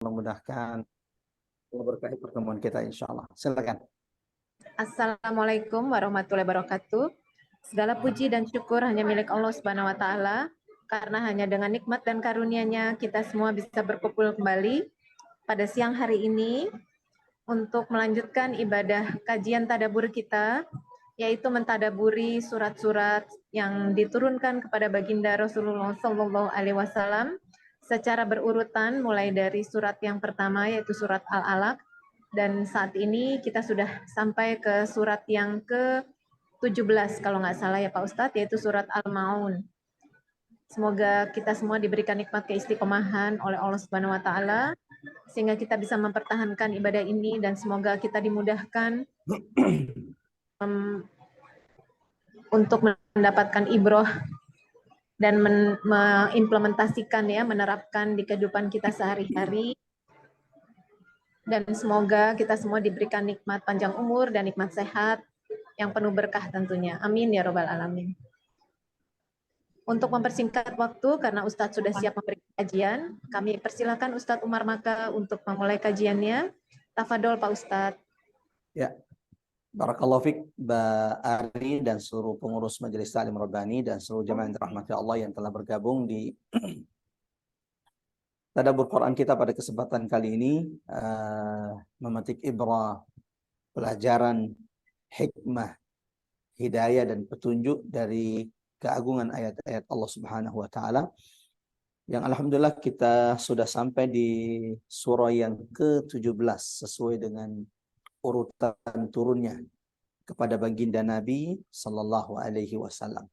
memudahkan, memberkahi pertemuan kita insya Allah. Silakan. Assalamualaikum warahmatullahi wabarakatuh. Segala puji dan syukur hanya milik Allah Subhanahu wa taala, karena hanya dengan nikmat dan karunia-Nya kita semua bisa berkumpul kembali pada siang hari ini untuk melanjutkan ibadah kajian tadabur kita, yaitu mentadaburi surat-surat yang diturunkan kepada baginda Rasulullah Shallallahu Alaihi Wasallam secara berurutan, mulai dari surat yang pertama yaitu surat Al-Alaq, dan saat ini kita sudah sampai ke surat yang ke-17 kalau nggak salah ya Pak Ustadz, yaitu surat Al-Maun. Semoga kita semua diberikan nikmat keistiqomahan oleh Allah Subhanahu wa taala sehingga kita bisa mempertahankan ibadah ini, dan semoga kita dimudahkan untuk mendapatkan ibroh dan mengimplementasikan ya, menerapkan di kehidupan kita sehari-hari. Dan semoga kita semua diberikan nikmat panjang umur dan nikmat sehat yang penuh berkah tentunya. Amin ya robbal alamin. Untuk mempersingkat waktu, karena Ustadz sudah siap memberikan kajian, kami persilakan Ustadz Umar Maka untuk memulai kajiannya. Tafadol Pak Ustadz. Ya, barakallahu fiik Mbak Ari dan seluruh pengurus Majelis Ta'lim Rabbani dan seluruh jamaah yang dirahmati Allah yang telah bergabung di tadabbur Quran kita pada kesempatan kali ini, memetik ibrah, pelajaran, hikmah, hidayah dan petunjuk dari keagungan ayat-ayat Allah Subhanahu wa taala, yang alhamdulillah kita sudah sampai di surah yang ke-17 sesuai dengan urutan turunnya kepada baginda Nabi sallallahu alaihi wasallam.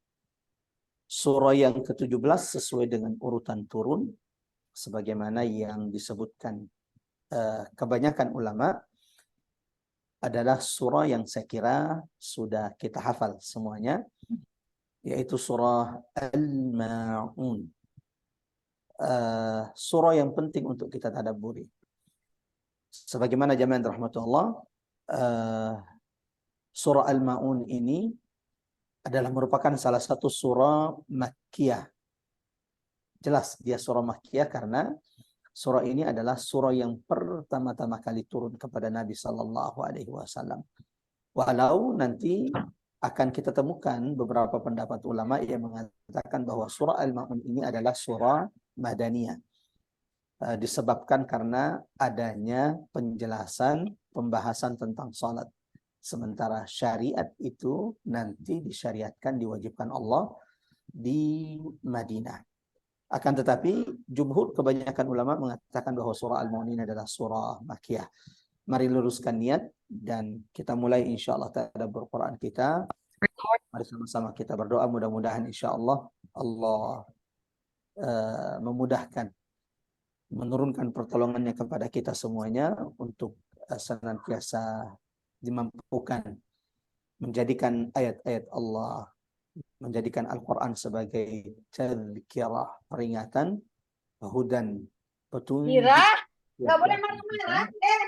Surah yang ke-17 sesuai dengan urutan turun sebagaimana yang disebutkan kebanyakan ulama, adalah surah yang saya kira sudah kita hafal semuanya, yaitu surah Al-Ma'un. Surah yang penting untuk kita tadabburi. Sebagaimana jamaah rahmatullah, surah Al-Ma'un ini adalah merupakan salah satu surah Makkiyah. Jelas dia surah Makkiyah karena surah ini adalah surah yang pertama-tama kali turun kepada Nabi Sallallahu Alaihi Wasallam. Walau nanti akan kita temukan beberapa pendapat ulama yang mengatakan bahwa surah Al-Ma'un ini adalah surah Madaniyah. Disebabkan karena adanya penjelasan, pembahasan tentang salat. Sementara syariat itu nanti disyariatkan, diwajibkan Allah di Madinah. Akan tetapi jumhur kebanyakan ulama mengatakan bahwa surah Al-Ma'un ini adalah surah Makkiyah. Mari luruskan niat dan kita mulai insya Allah tadabbur Quran kita. Mari sama-sama kita berdoa, mudah-mudahan insya Allah Allah memudahkan, menurunkan pertolongannya kepada kita semuanya untuk senantiasa dimampukan menjadikan ayat-ayat Allah, menjadikan Al-Quran sebagai tazkirah, peringatan, hudan, petunjuk. Nggak boleh marah-marah deh.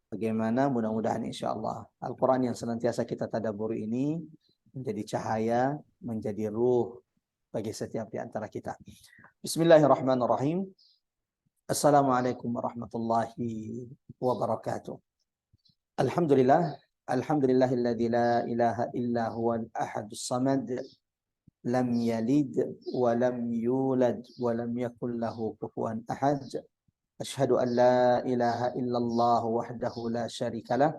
Bagaimana mudah-mudahan insya Allah Al-Quran yang senantiasa kita tadaburi ini menjadi cahaya, menjadi ruh bagi setiap di antara kita. Bismillahirrahmanirrahim. Assalamualaikum warahmatullahi wabarakatuh. Alhamdulillah, alhamdulillahilladzi la ilaha illa huwal ahadus samad, lam yalid wa lam yulad wa lam yakul lahu kufuwan ahad. Asyhadu an la ilaha illallah wahdahu la syarika lah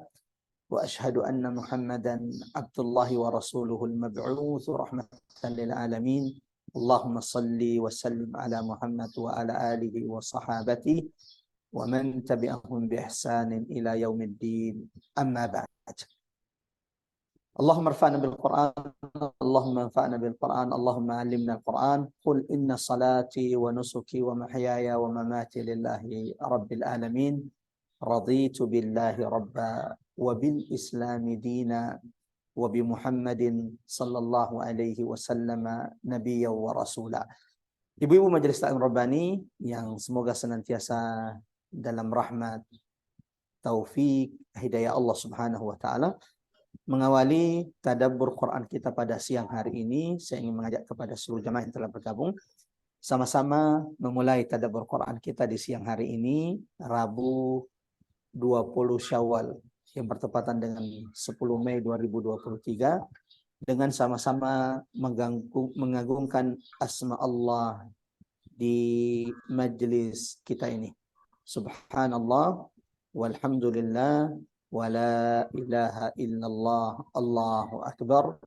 wa asyhadu anna Muhammadan abdullahi wa rasuluhul mab'uts rahmatan lil alamin. Allahumma salli wa sallim ala Muhammad wa ala alihi wa sahabati wa man tabi'ahum bi ihsanin ila yaumiddin. Amma ba'd. Allahumma arfa'na bil Qur'an, Allahumma anfa'na bil Qur'an, Allahumma 'allimna al-Qur'an. Qul inna salati wa nusuki wa mahyaya wa mamati lillahi rabbil alamin. Raditu billahi rabba wa bil islami dina wa bi Muhammadin sallallahu alaihi wasallam nabiyyan wa rasula. Ibu-ibu Majelis Ta'lim Rabbani yang semoga senantiasa dalam rahmat, taufik, hidayah Allah Subhanahu wa taala, mengawali tadabbur Quran kita pada siang hari ini, saya ingin mengajak kepada seluruh jamaah yang telah bergabung sama-sama memulai tadabbur Quran kita di siang hari ini, Rabu 20 Syawal yang bertepatan dengan 10 Mei 2023, dengan sama-sama mengagungkan asma Allah di majelis kita ini. Subhanallah walhamdulillah wala ilaha illallah Allahu akbar.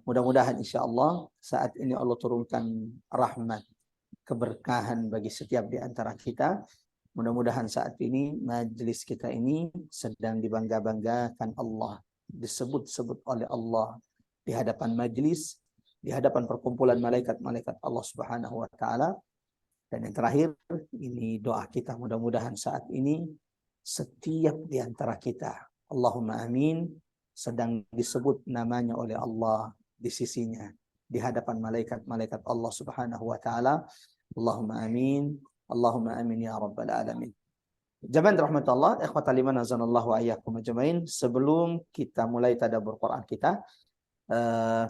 Mudah-mudahan insya Allah saat ini Allah turunkan rahmat, keberkahan bagi setiap di antara kita. Mudah-mudahan saat ini majelis kita ini sedang dibangga-banggakan Allah, disebut-sebut oleh Allah di hadapan majelis, di hadapan perkumpulan malaikat-malaikat Allah Subhanahu wa taala. Dan yang terakhir, ini doa kita, mudah-mudahan saat ini setiap di antara kita, Allahumma amin, sedang disebut namanya oleh Allah di sisinya, di hadapan malaikat-malaikat Allah Subhanahu wa taala. Allahumma amin, Allahumma amin ya rabbal alamin. Jamaah rahmatullah, ikhwatal iman azanallahu wa iyyakum ajmain. Sebelum kita mulai tadabbur Quran kita,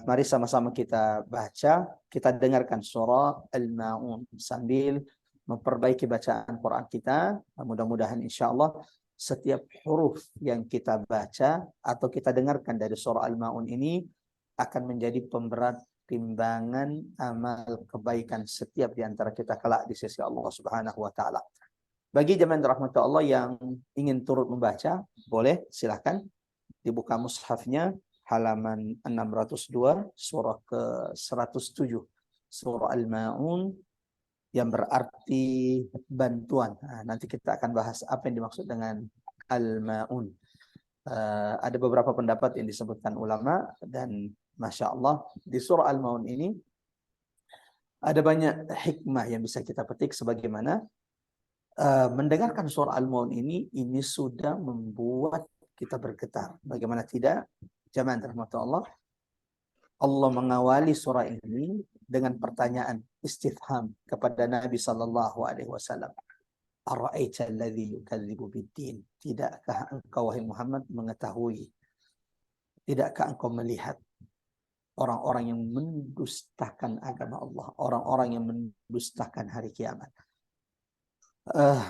mari sama-sama kita baca, kita dengarkan surah Al-Ma'un sambil memperbaiki bacaan Quran kita. Mudah-mudahan insyaallah setiap huruf yang kita baca atau kita dengarkan dari surah Al-Ma'un ini akan menjadi pemberat timbangan amal kebaikan setiap di antara kita kelak di sisi Allah Subhanahu wa taala. Bagi jemaah rahmat Allah yang ingin turut membaca, boleh silahkan dibuka mushafnya halaman 602 surah ke-107 surah Al-Ma'un yang berarti bantuan. Nah, nanti kita akan bahas apa yang dimaksud dengan Al-Ma'un. Ada beberapa pendapat yang disebutkan ulama, dan Masya Allah di surah Al-Ma'un ini ada banyak hikmah yang bisa kita petik, sebagaimana mendengarkan surah Al-Ma'un ini sudah membuat kita bergetar. Bagaimana tidak? Jamaah rahmat Allah, Allah mengawali surah ini dengan pertanyaan istifham kepada Nabi sallallahu alaihi wasallam. Ara'aita alladhi yukadzibu bid-din? Tidakkah engkau wahai Muhammad mengetahui? Tidakkah engkau melihat orang-orang yang mendustakan agama Allah, orang-orang yang mendustakan hari kiamat?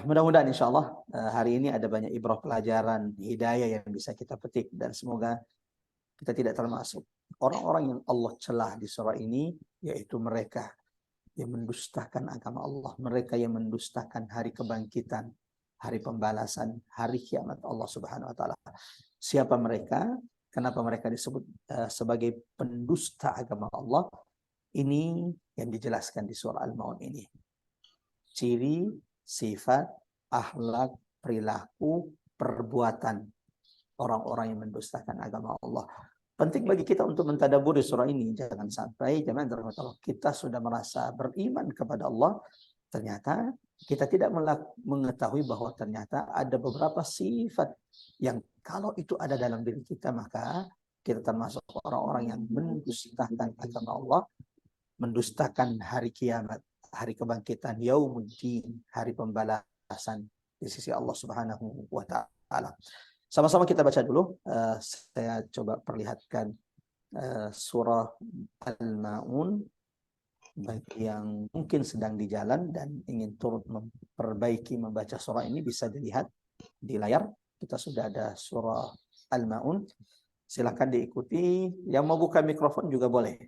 Mudah-mudahan insyaallah hari ini ada banyak ibrah, pelajaran, hidayah yang bisa kita petik, dan semoga kita tidak termasuk orang-orang yang Allah celah di surah ini, yaitu mereka yang mendustakan agama Allah, mereka yang mendustakan hari kebangkitan, hari pembalasan, hari kiamat Allah Subhanahu wa taala. Siapa mereka? Kenapa mereka disebut sebagai pendusta agama Allah? Ini yang dijelaskan di surah Al-Ma'un ini. Ciri, sifat, akhlak, perilaku, perbuatan orang-orang yang mendustakan agama Allah. Penting bagi kita untuk mentadaburi surah ini. Jangan sampai kita sudah merasa beriman kepada Allah, ternyata kita tidak mengetahui bahwa ternyata ada beberapa sifat yang kalau itu ada dalam diri kita, maka kita termasuk orang-orang yang mendustakan agama Allah, mendustakan hari kiamat, hari kebangkitan, yaumuddin, hari pembalasan di sisi Allah Subhanahu wa taala. Sama-sama kita baca dulu. Saya coba perlihatkan surah Al-Ma'un bagi yang mungkin sedang di jalan dan ingin turut memperbaiki membaca surah ini, bisa dilihat di layar. Kita sudah ada surah Al-Ma'un. Silakan diikuti. Yang mau buka mikrofon juga boleh.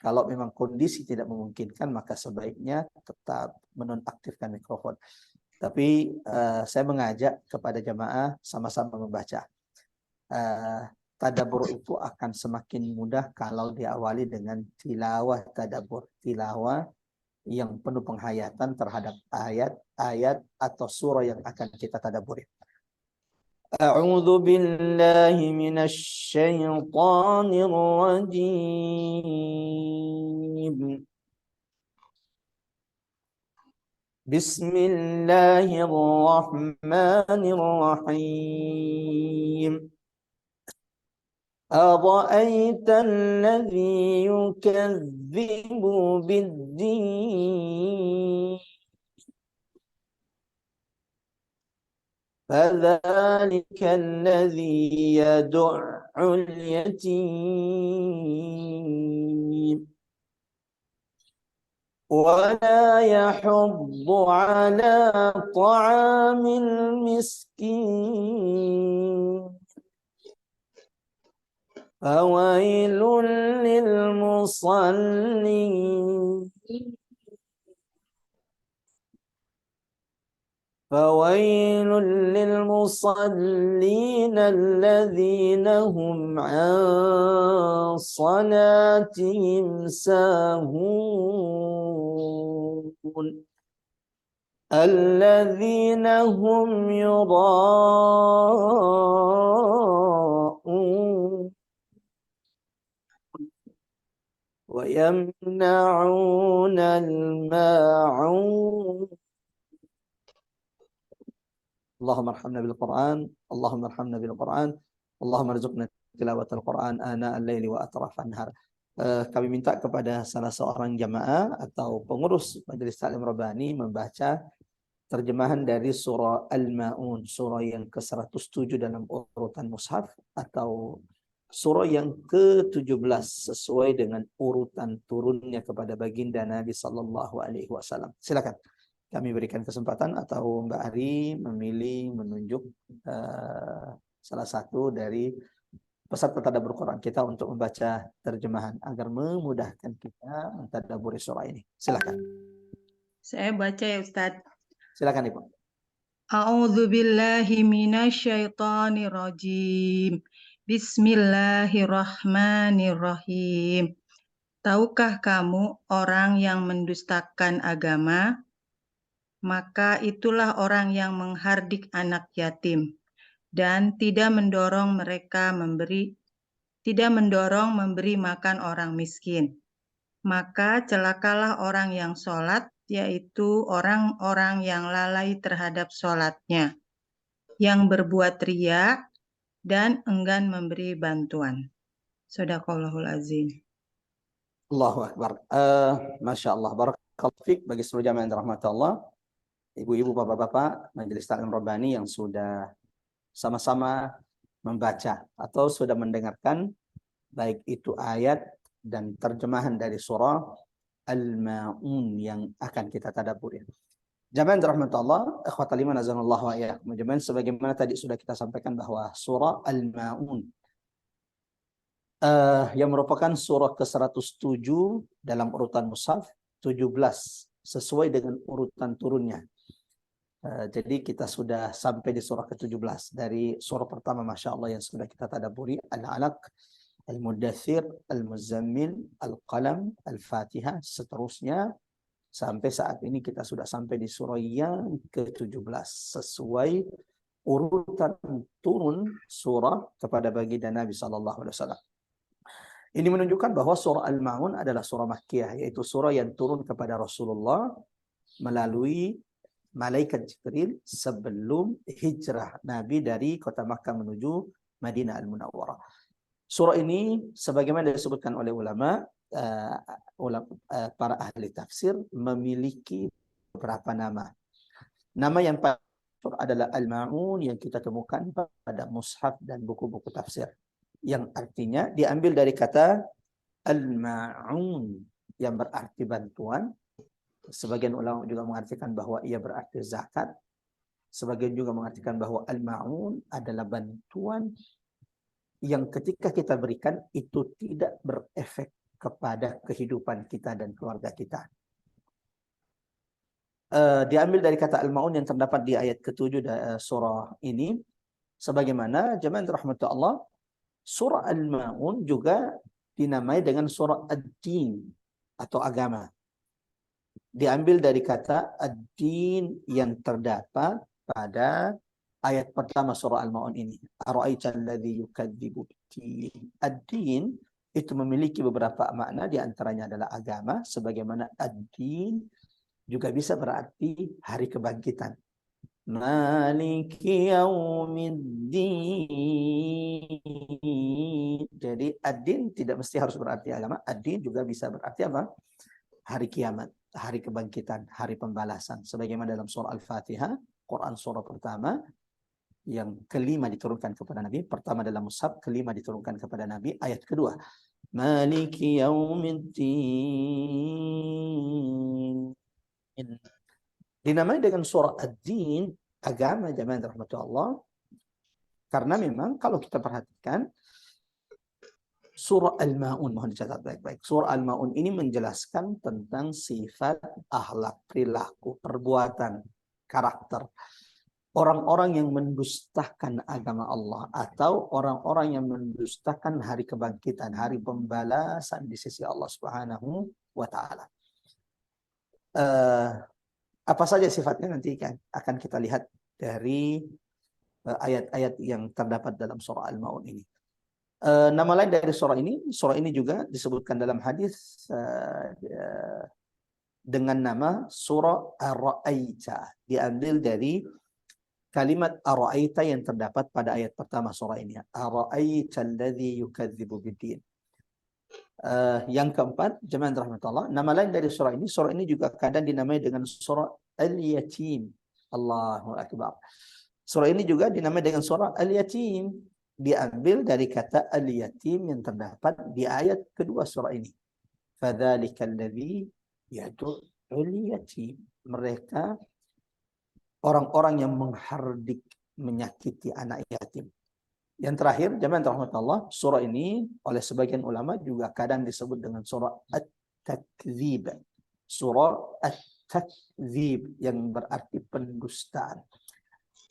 Kalau memang kondisi tidak memungkinkan, maka sebaiknya tetap menonaktifkan mikrofon. Tapi saya mengajak kepada jamaah sama-sama membaca. Tadabbur itu akan semakin mudah kalau diawali dengan tilawah tadabbur. Tilawah yang penuh penghayatan terhadap ayat-ayat atau surah yang akan kita tadabburi. A'udzu billahi minasy syaithanir rajim. Bismillahirrahmanirrahim. أرأيت الذي يكذب بالدين فذلك الذي يدع اليتيم ولا يحض على طعام المسكين فويل للمصلين فويل للمصلين الذين هم عن صلاتهم ساهون الذين هم يراءون ويمنعون الماعون اللهم ارحمنا بالقرآن اللهم ارحمنا بالقرآن اللهم ارزقنا tilawat Al-Quran ana al-laili wa atraf an-nahar. Kami minta kepada salah seorang jamaah atau pengurus Majelis Taklim Rabbani membaca terjemahan dari surah Al-Ma'un, surah yang ke-107 dalam urutan mushaf atau surah yang ke-17 sesuai dengan urutan turunnya kepada baginda Nabi sallallahu alaihi wasallam. Silakan. Kami berikan kesempatan atau Mbak Ari memilih menunjuk salah satu dari peserta tadabbur Quran kita untuk membaca terjemahan agar memudahkan kita mentadabburi surah ini. Silakan. Saya baca ya Ustadz. Silakan Ibu. A'udzu billahi minasyaitonir rajim. Bismillahirrahmanirrahim. Tahukah kamu orang yang mendustakan agama? Maka itulah orang yang menghardik anak yatim dan tidak mendorong memberi makan orang miskin. Maka celakalah orang yang sholat, yaitu orang-orang yang lalai terhadap sholatnya, yang berbuat riya dan enggan memberi bantuan. Shadaqallahul azim. Allahu Akbar. Masya Allah. Barakallahu fiik bagi seluruh jamaah yang dirahmati Allah. Ibu-ibu, bapak-bapak, Majelis Taklim Rabbani yang sudah sama-sama membaca atau sudah mendengarkan baik itu ayat dan terjemahan dari surah Al-Ma'un yang akan kita tadabburi. Jamaah dirahmati Allah, ikhwatal iman azanallahu wa iyyakum. Jamaah sebagaimana tadi sudah kita sampaikan bahwa surah Al-Ma'un yang merupakan surah ke-107 dalam urutan mushaf 17 sesuai dengan urutan turunnya. Jadi kita sudah sampai di surah ke-17 dari surah pertama Masya Allah yang sudah kita tadabburi Al-Alaq, Al-Muddathir, Al-Muzammil, Al-Qalam, Al-Fatihah, seterusnya sampai saat ini kita sudah sampai di surah yang ke-17 sesuai urutan turun surah kepada baginda Nabi sallallahu alaihi wasallam. Ini menunjukkan bahwa surah Al-Ma'un adalah surah Makkiyah, yaitu surah yang turun kepada Rasulullah melalui malaikat Jibril sebelum hijrah Nabi dari kota Makkah menuju Madinah Al-Munawwarah. Surah ini sebagaimana disebutkan oleh ulama, para ahli tafsir memiliki beberapa nama. Nama yang paling adalah Al-Ma'un yang kita temukan pada mushaf dan buku-buku tafsir. Yang artinya diambil dari kata Al-Ma'un yang berarti bantuan. Sebagian ulama juga mengartikan bahwa ia berarti zakat. Sebagian juga mengartikan bahwa Al-Ma'un adalah bantuan yang ketika kita berikan itu tidak berefek kepada kehidupan kita dan keluarga kita. Diambil dari kata Al-Ma'un yang terdapat di ayat ke-7 surah ini. Sebagaimana jemaah rahmatullah Allah, surah Al-Ma'un juga dinamai dengan surah Ad-Din atau agama. Diambil dari kata ad-din yang terdapat pada ayat pertama surah Al-Ma'un ini. Ara'aital ladzi yukadzibu bid-din. Ad-din itu memiliki beberapa makna, di antaranya adalah agama, sebagaimana ad-din juga bisa berarti hari kebangkitan. Maliki yaumiddin. Jadi ad-din tidak mesti harus berarti agama, ad-din juga bisa berarti apa? Hari kiamat, hari kebangkitan, hari pembalasan. Sebagaimana dalam surah Al-Fatihah, Quran surah pertama, yang kelima diturunkan kepada Nabi. Pertama dalam mushaf, kelima diturunkan kepada Nabi. Ayat kedua, Maliki Yaumiddin. Dinamai dengan surah Ad-Din, agama, jamaah rahmatullah. Karena memang kalau kita perhatikan surah Al-Ma'un, mohon dicatat baik-baik. Surah Al-Ma'un ini menjelaskan tentang sifat, akhlak, perilaku, perbuatan, karakter orang-orang yang mendustakan agama Allah atau orang-orang yang mendustakan hari kebangkitan, hari pembalasan di sisi Allah Subhanahu wa taala. Apa saja sifatnya nanti akan kita lihat dari ayat-ayat yang terdapat dalam surah Al-Ma'un ini. Nama lain dari surah ini juga disebutkan dalam hadis dengan nama surah Ar-Ra'aita, diambil dari kalimat Ar-Ra'aita yang terdapat pada ayat pertama surah ini. Ar-Ra'aita alladhi yukadzibu biddin. Yang keempat, jemaah rahmatullah, nama lain dari surah ini juga kadang dinamai dengan surah Al-Yatim. Allahu Akbar. Surah ini juga dinamai dengan surah Al-Yatim, diambil dari kata Al-Yatim yang terdapat di ayat kedua surah ini. Fadzalika alladzi yad'ul yatim. Mereka orang-orang yang menghardik, menyakiti anak yatim. Yang terakhir, jemaah rahmatullah, surah ini oleh sebagian ulama juga kadang disebut dengan surah At-Takdzib. Surah At-Takdzib yang berarti pendustaan.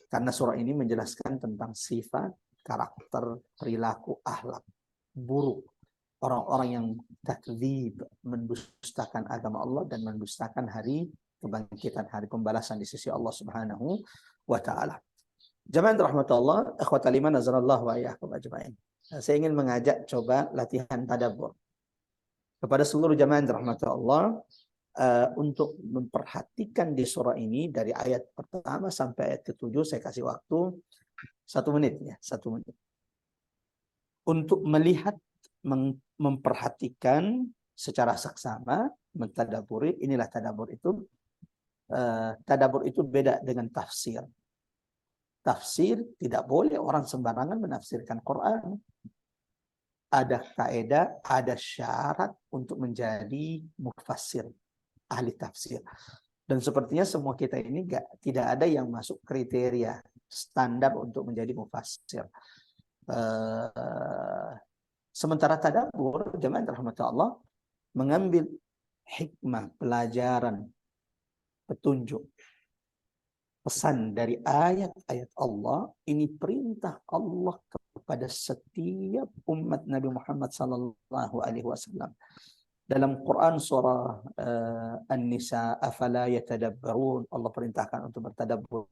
Karena surah ini menjelaskan tentang sifat, karakter, perilaku, akhlak buruk orang-orang yang takdzib, mendustakan agama Allah dan mendustakan hari kebangkitan, hari pembalasan di sisi Allah Subhanahu wa taala. Jamaah rahmatullah, ikhwatal iman nazarallahu wa iyyakum ajmain. Saya ingin mengajak coba latihan tadabbur kepada seluruh jamaah rahmatullah untuk memperhatikan di surah ini dari ayat pertama sampai ayat ke-7. Saya kasih waktu 1 menit ya, 1 menit. Untuk melihat, memperhatikan secara saksama, mentadaburi. Inilah tadabbur itu. Tadabbur itu beda dengan tafsir. Tafsir tidak boleh orang sembarangan menafsirkan Quran. Ada kaidah, ada syarat untuk menjadi mufassir, ahli tafsir. Dan sepertinya semua kita ini tidak ada yang masuk kriteria standar untuk menjadi mufassir. Sementara tadabbur, jemaah rahmatullah Allah, mengambil hikmah, pelajaran, petunjuk, pesan dari ayat-ayat Allah. Ini perintah Allah kepada setiap umat Nabi Muhammad sallallahu alaihi wasallam. Dalam Quran surah An-Nisa, afala yatadabbarun, Allah perintahkan untuk bertadabbur.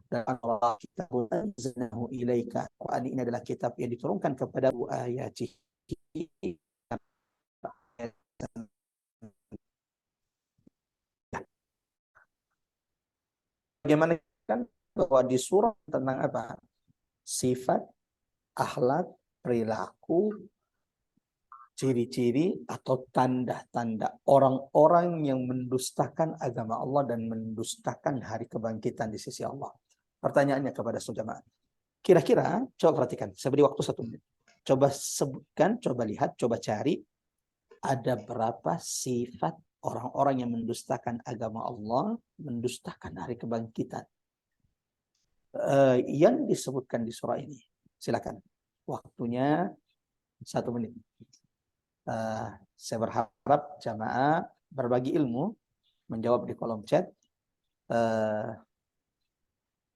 Dan Allah kitabun anzalnahu ilaika. Quran ini adalah kitab yang diturunkan kepada ayatihi. Bagaimana kan bahwa di surah tentang apa? Sifat, akhlak, perilaku, ciri-ciri atau tanda-tanda orang-orang yang mendustakan agama Allah dan mendustakan hari kebangkitan di sisi Allah. Pertanyaannya kepada saudara, kira-kira coba perhatikan, saya beri waktu 1 menit. Coba sebutkan, coba lihat, coba cari ada berapa sifat orang-orang yang mendustakan agama Allah, mendustakan hari kebangkitan yang disebutkan di surah ini. Silakan, waktunya 1 menit. Saya berharap jamaah berbagi ilmu, menjawab di kolom chat.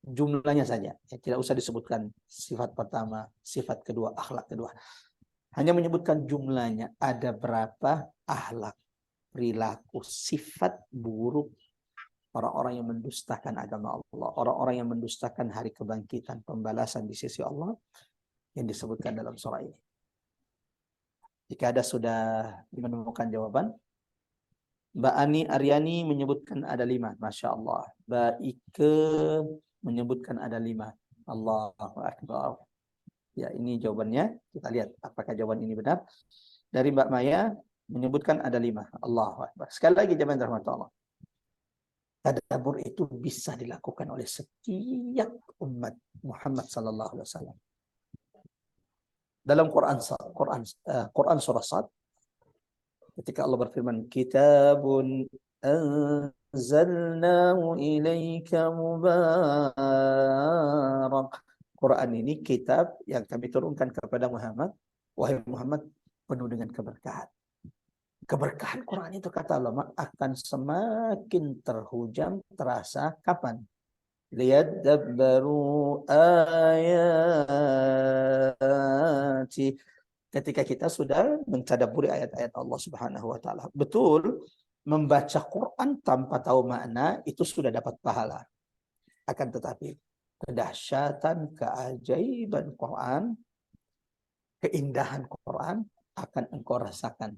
Jumlahnya saja, ya, tidak usah disebutkan sifat pertama, sifat kedua, akhlak kedua. Hanya menyebutkan jumlahnya, ada berapa akhlak, perilaku, sifat buruk orang-orang yang mendustakan agama Allah, orang-orang yang mendustakan hari kebangkitan, pembalasan di sisi Allah yang disebutkan dalam surah ini. Jika ada sudah menemukan jawaban, Mbak Ani Aryani menyebutkan ada 5, Masya Allah. Mbak Ike menyebutkan ada 5. Allahu Akbar. Ya, ini jawabannya. Kita lihat apakah jawaban ini benar. Dari Mbak Maya menyebutkan ada 5. Allahu Akbar. Sekali lagi jemaah rahmat Allah. Tadabbur itu bisa dilakukan oleh setiap umat Muhammad sallallahu alaihi wasallam. Dalam Quran surah Sad, ketika Allah berfirman, "Kitabun anzalnahu ilaika mubarak." Quran ini kitab yang kami turunkan kepada Muhammad. Wahai Muhammad, penuh dengan keberkahan. Keberkahan Quran itu kata ulama akan semakin terhujam terasa kapan? Liyadabbaru ayati. Ketika kita sudah mentadabburi ayat-ayat Allah Subhanahu wa taala. Betul, membaca Quran tanpa tahu makna itu sudah dapat pahala. Akan tetapi kedahsyatan, keajaiban Quran, keindahan Quran akan engkau rasakan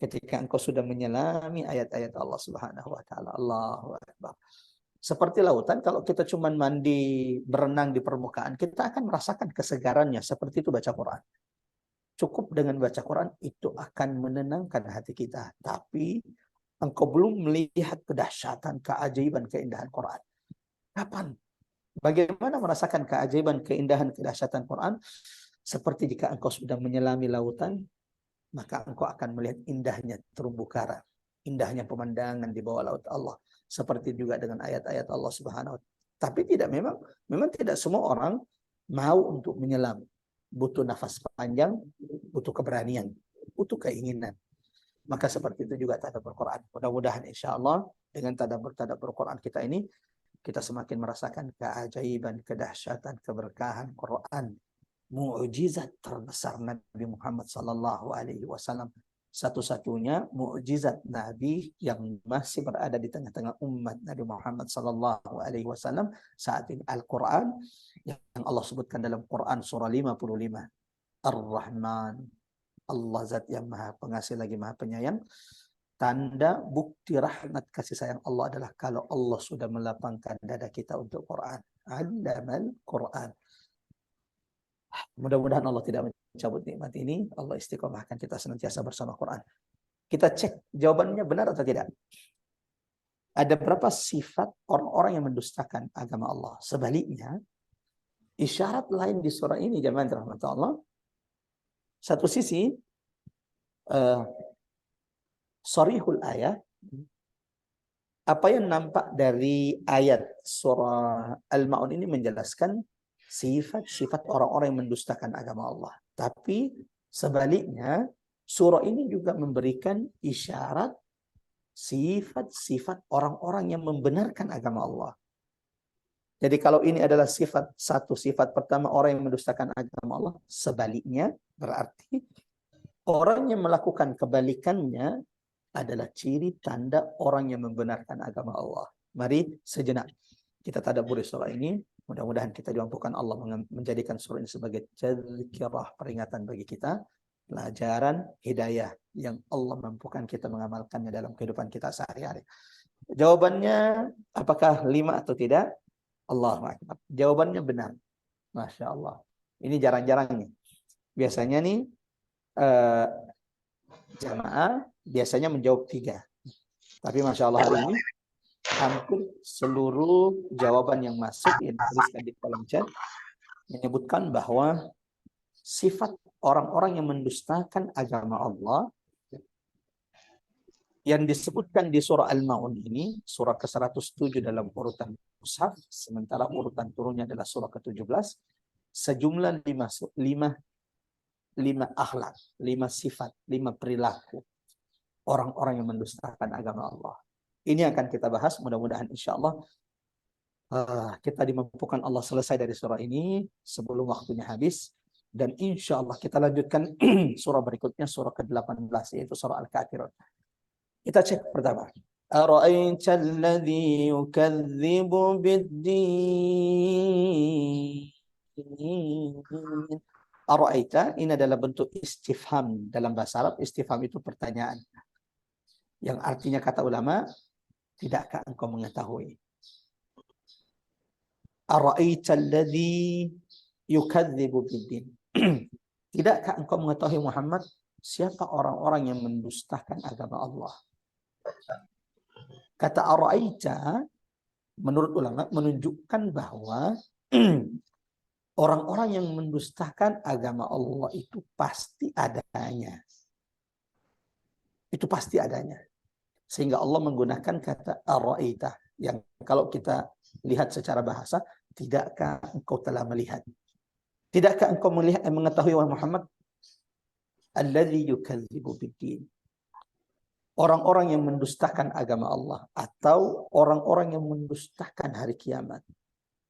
ketika engkau sudah menyelami ayat-ayat Allah Subhanahu wa taala. Allahu Akbar. Seperti lautan, kalau kita cuma mandi, berenang di permukaan, kita akan merasakan kesegarannya. Seperti itu baca Quran. Cukup dengan baca Quran, itu akan menenangkan hati kita. Tapi engkau belum melihat kedahsyatan, keajaiban, keindahan Quran. Kapan? Bagaimana merasakan keajaiban, keindahan, kedahsyatan Quran? Seperti jika engkau sudah menyelami lautan, maka engkau akan melihat indahnya terumbu karang, indahnya pemandangan di bawah laut Allah. Seperti juga dengan ayat-ayat Allah Subhanahu wa taala. Tapi memang tidak semua orang mau untuk menyelam. Butuh nafas panjang, butuh keberanian, butuh keinginan. Maka seperti itu juga tadabbur Quran. Mudah-mudahan insya Allah dengan tadabbur Quran kita ini, kita semakin merasakan keajaiban, kedahsyatan, keberkahan Quran. Mukjizat terbesar Nabi Muhammad sallallahu alaihi wasallam, satu-satunya mukjizat Nabi yang masih berada di tengah-tengah umat Nabi Muhammad sallallahu alaihi wasallam saat ini, Al-Qur'an yang Allah sebutkan dalam Quran surah 55. Ar-Rahman, Allah zat yang Maha Pengasih lagi Maha Penyayang. Tanda bukti rahmat kasih sayang Allah adalah kalau Allah sudah melapangkan dada kita untuk Quran. Allamal Quran. Mudah-mudahan Allah tidak mencabut nikmat ini. Allah istiqomahkan kita senantiasa bersama Quran. Kita cek jawabannya benar atau tidak. Ada berapa sifat orang-orang yang mendustakan agama Allah. Sebaliknya, isyarat lain di surah ini, jemaah rahmat Allah. Satu sisi, sharihul ayat, apa yang nampak dari ayat surah Al-Ma'un ini menjelaskan sifat-sifat orang-orang yang mendustakan agama Allah. Tapi sebaliknya, surah ini juga memberikan isyarat sifat-sifat orang-orang yang membenarkan agama Allah. Jadi kalau ini adalah satu sifat pertama orang yang mendustakan agama Allah, sebaliknya berarti orang yang melakukan kebalikannya adalah ciri tanda orang yang membenarkan agama Allah. Mari sejenak kita tadabburi surah ini. Mudah-mudahan kita dimampukan Allah menjadikan surah ini sebagai tazkirah, peringatan bagi kita, pelajaran hidayah yang Allah mampukan kita mengamalkannya dalam kehidupan kita sehari-hari. Jawabannya apakah 5 atau tidak? Allahu Akbar. Jawabannya benar. Masya Allah. Ini jarang-jarang nih. Biasanya nih jamaah biasanya menjawab 3. Tapi Masya Allah hari ini hampir seluruh jawaban yang masuk yang dituliskan di kolom chat menyebutkan bahwa sifat orang-orang yang mendustakan agama Allah yang disebutkan di surah Al-Ma'un ini, surah ke-107 dalam urutan mushaf, sementara urutan turunnya adalah surah ke-17, sejumlah 5 akhlak, 5 sifat, 5 perilaku orang-orang yang mendustakan agama Allah. Ini akan kita bahas, mudah-mudahan insya Allah kita dimampukan Allah selesai dari surah ini sebelum waktunya habis. Dan insya Allah kita lanjutkan surah berikutnya, surah ke-18, yaitu surah Al-Kafirun. Kita cek pertama. Ara'aita alladhi yukadzibu bid-din. Ara'aita ini adalah bentuk istifham dalam bahasa Arab. Istifham itu pertanyaan. Yang artinya kata ulama, tidakkah engkau mengetahui? Ara'aita alladhi yukadzibu biddin. Tidakkah engkau mengetahui Muhammad siapa orang-orang yang mendustakan agama Allah? Kata ara'aita menurut ulama menunjukkan bahwa orang-orang yang mendustakan agama Allah itu pasti adanya. Itu pasti adanya. Sehingga Allah menggunakan kata ara'aita yang kalau kita lihat secara bahasa, tidakkah engkau telah melihat? Tidakkah engkau melihat mengetahui wahai Muhammad alladzi yukadzibu biddin? Orang-orang yang mendustakan agama Allah atau orang-orang yang mendustakan hari kiamat,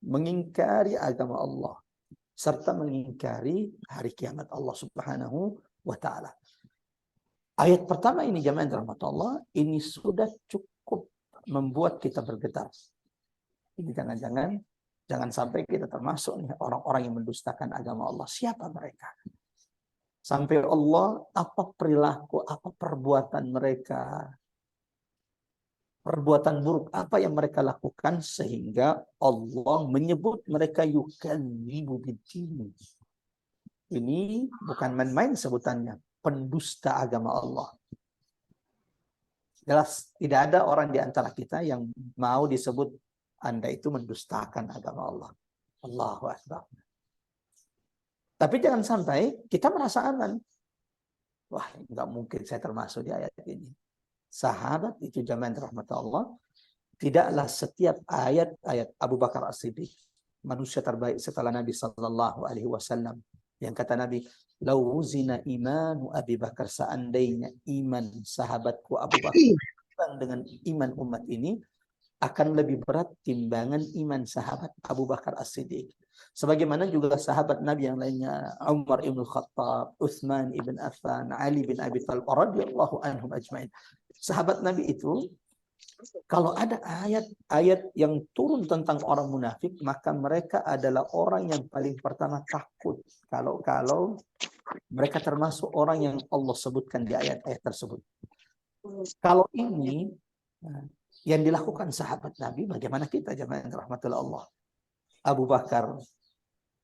mengingkari agama Allah serta mengingkari hari kiamat Allah Subhanahu wa taala. Ayat pertama ini jamaah rahmatullah, ini sudah cukup membuat kita bergetar. Ini jangan sampai kita termasuk nih orang-orang yang mendustakan agama Allah. Siapa mereka? Sampai Allah, apa perilaku, apa perbuatan mereka, perbuatan buruk apa yang mereka lakukan sehingga Allah menyebut mereka yukadzibu biddin. Ini bukan main-main sebutannya, pendusta agama Allah. Jelas tidak ada orang di antara kita yang mau disebut Anda itu mendustakan agama Allah. Allahu Akbar. Tapi jangan sampai kita merasa aman. Wah, nggak mungkin saya termasuk di ayat ini. Sahabat itu jamaah rahmat Allah, tidaklah setiap ayat Abu Bakar As-Siddiq, manusia terbaik setelah Nabi Sallallahu Alaihi Wasallam, yang kata Nabi, "Lau wuzina imanu Abi Bakar, seandainya iman sahabatku Abu Bakar dengan iman umat ini akan lebih berat timbangan iman sahabat Abu Bakar As-Siddiq." Sebagaimana juga sahabat Nabi yang lainnya, Umar ibn Khattab, Utsman ibn Affan, Ali bin Abi Thalib radhiyallahu anhum ajmain. Sahabat Nabi itu kalau ada ayat-ayat yang turun tentang orang munafik, maka mereka adalah orang yang paling pertama takut kalau mereka termasuk orang yang Allah sebutkan di ayat-ayat tersebut. Kalau ini yang dilakukan sahabat Nabi, bagaimana kita jemaah rahmatullah Allah? Abu Bakar,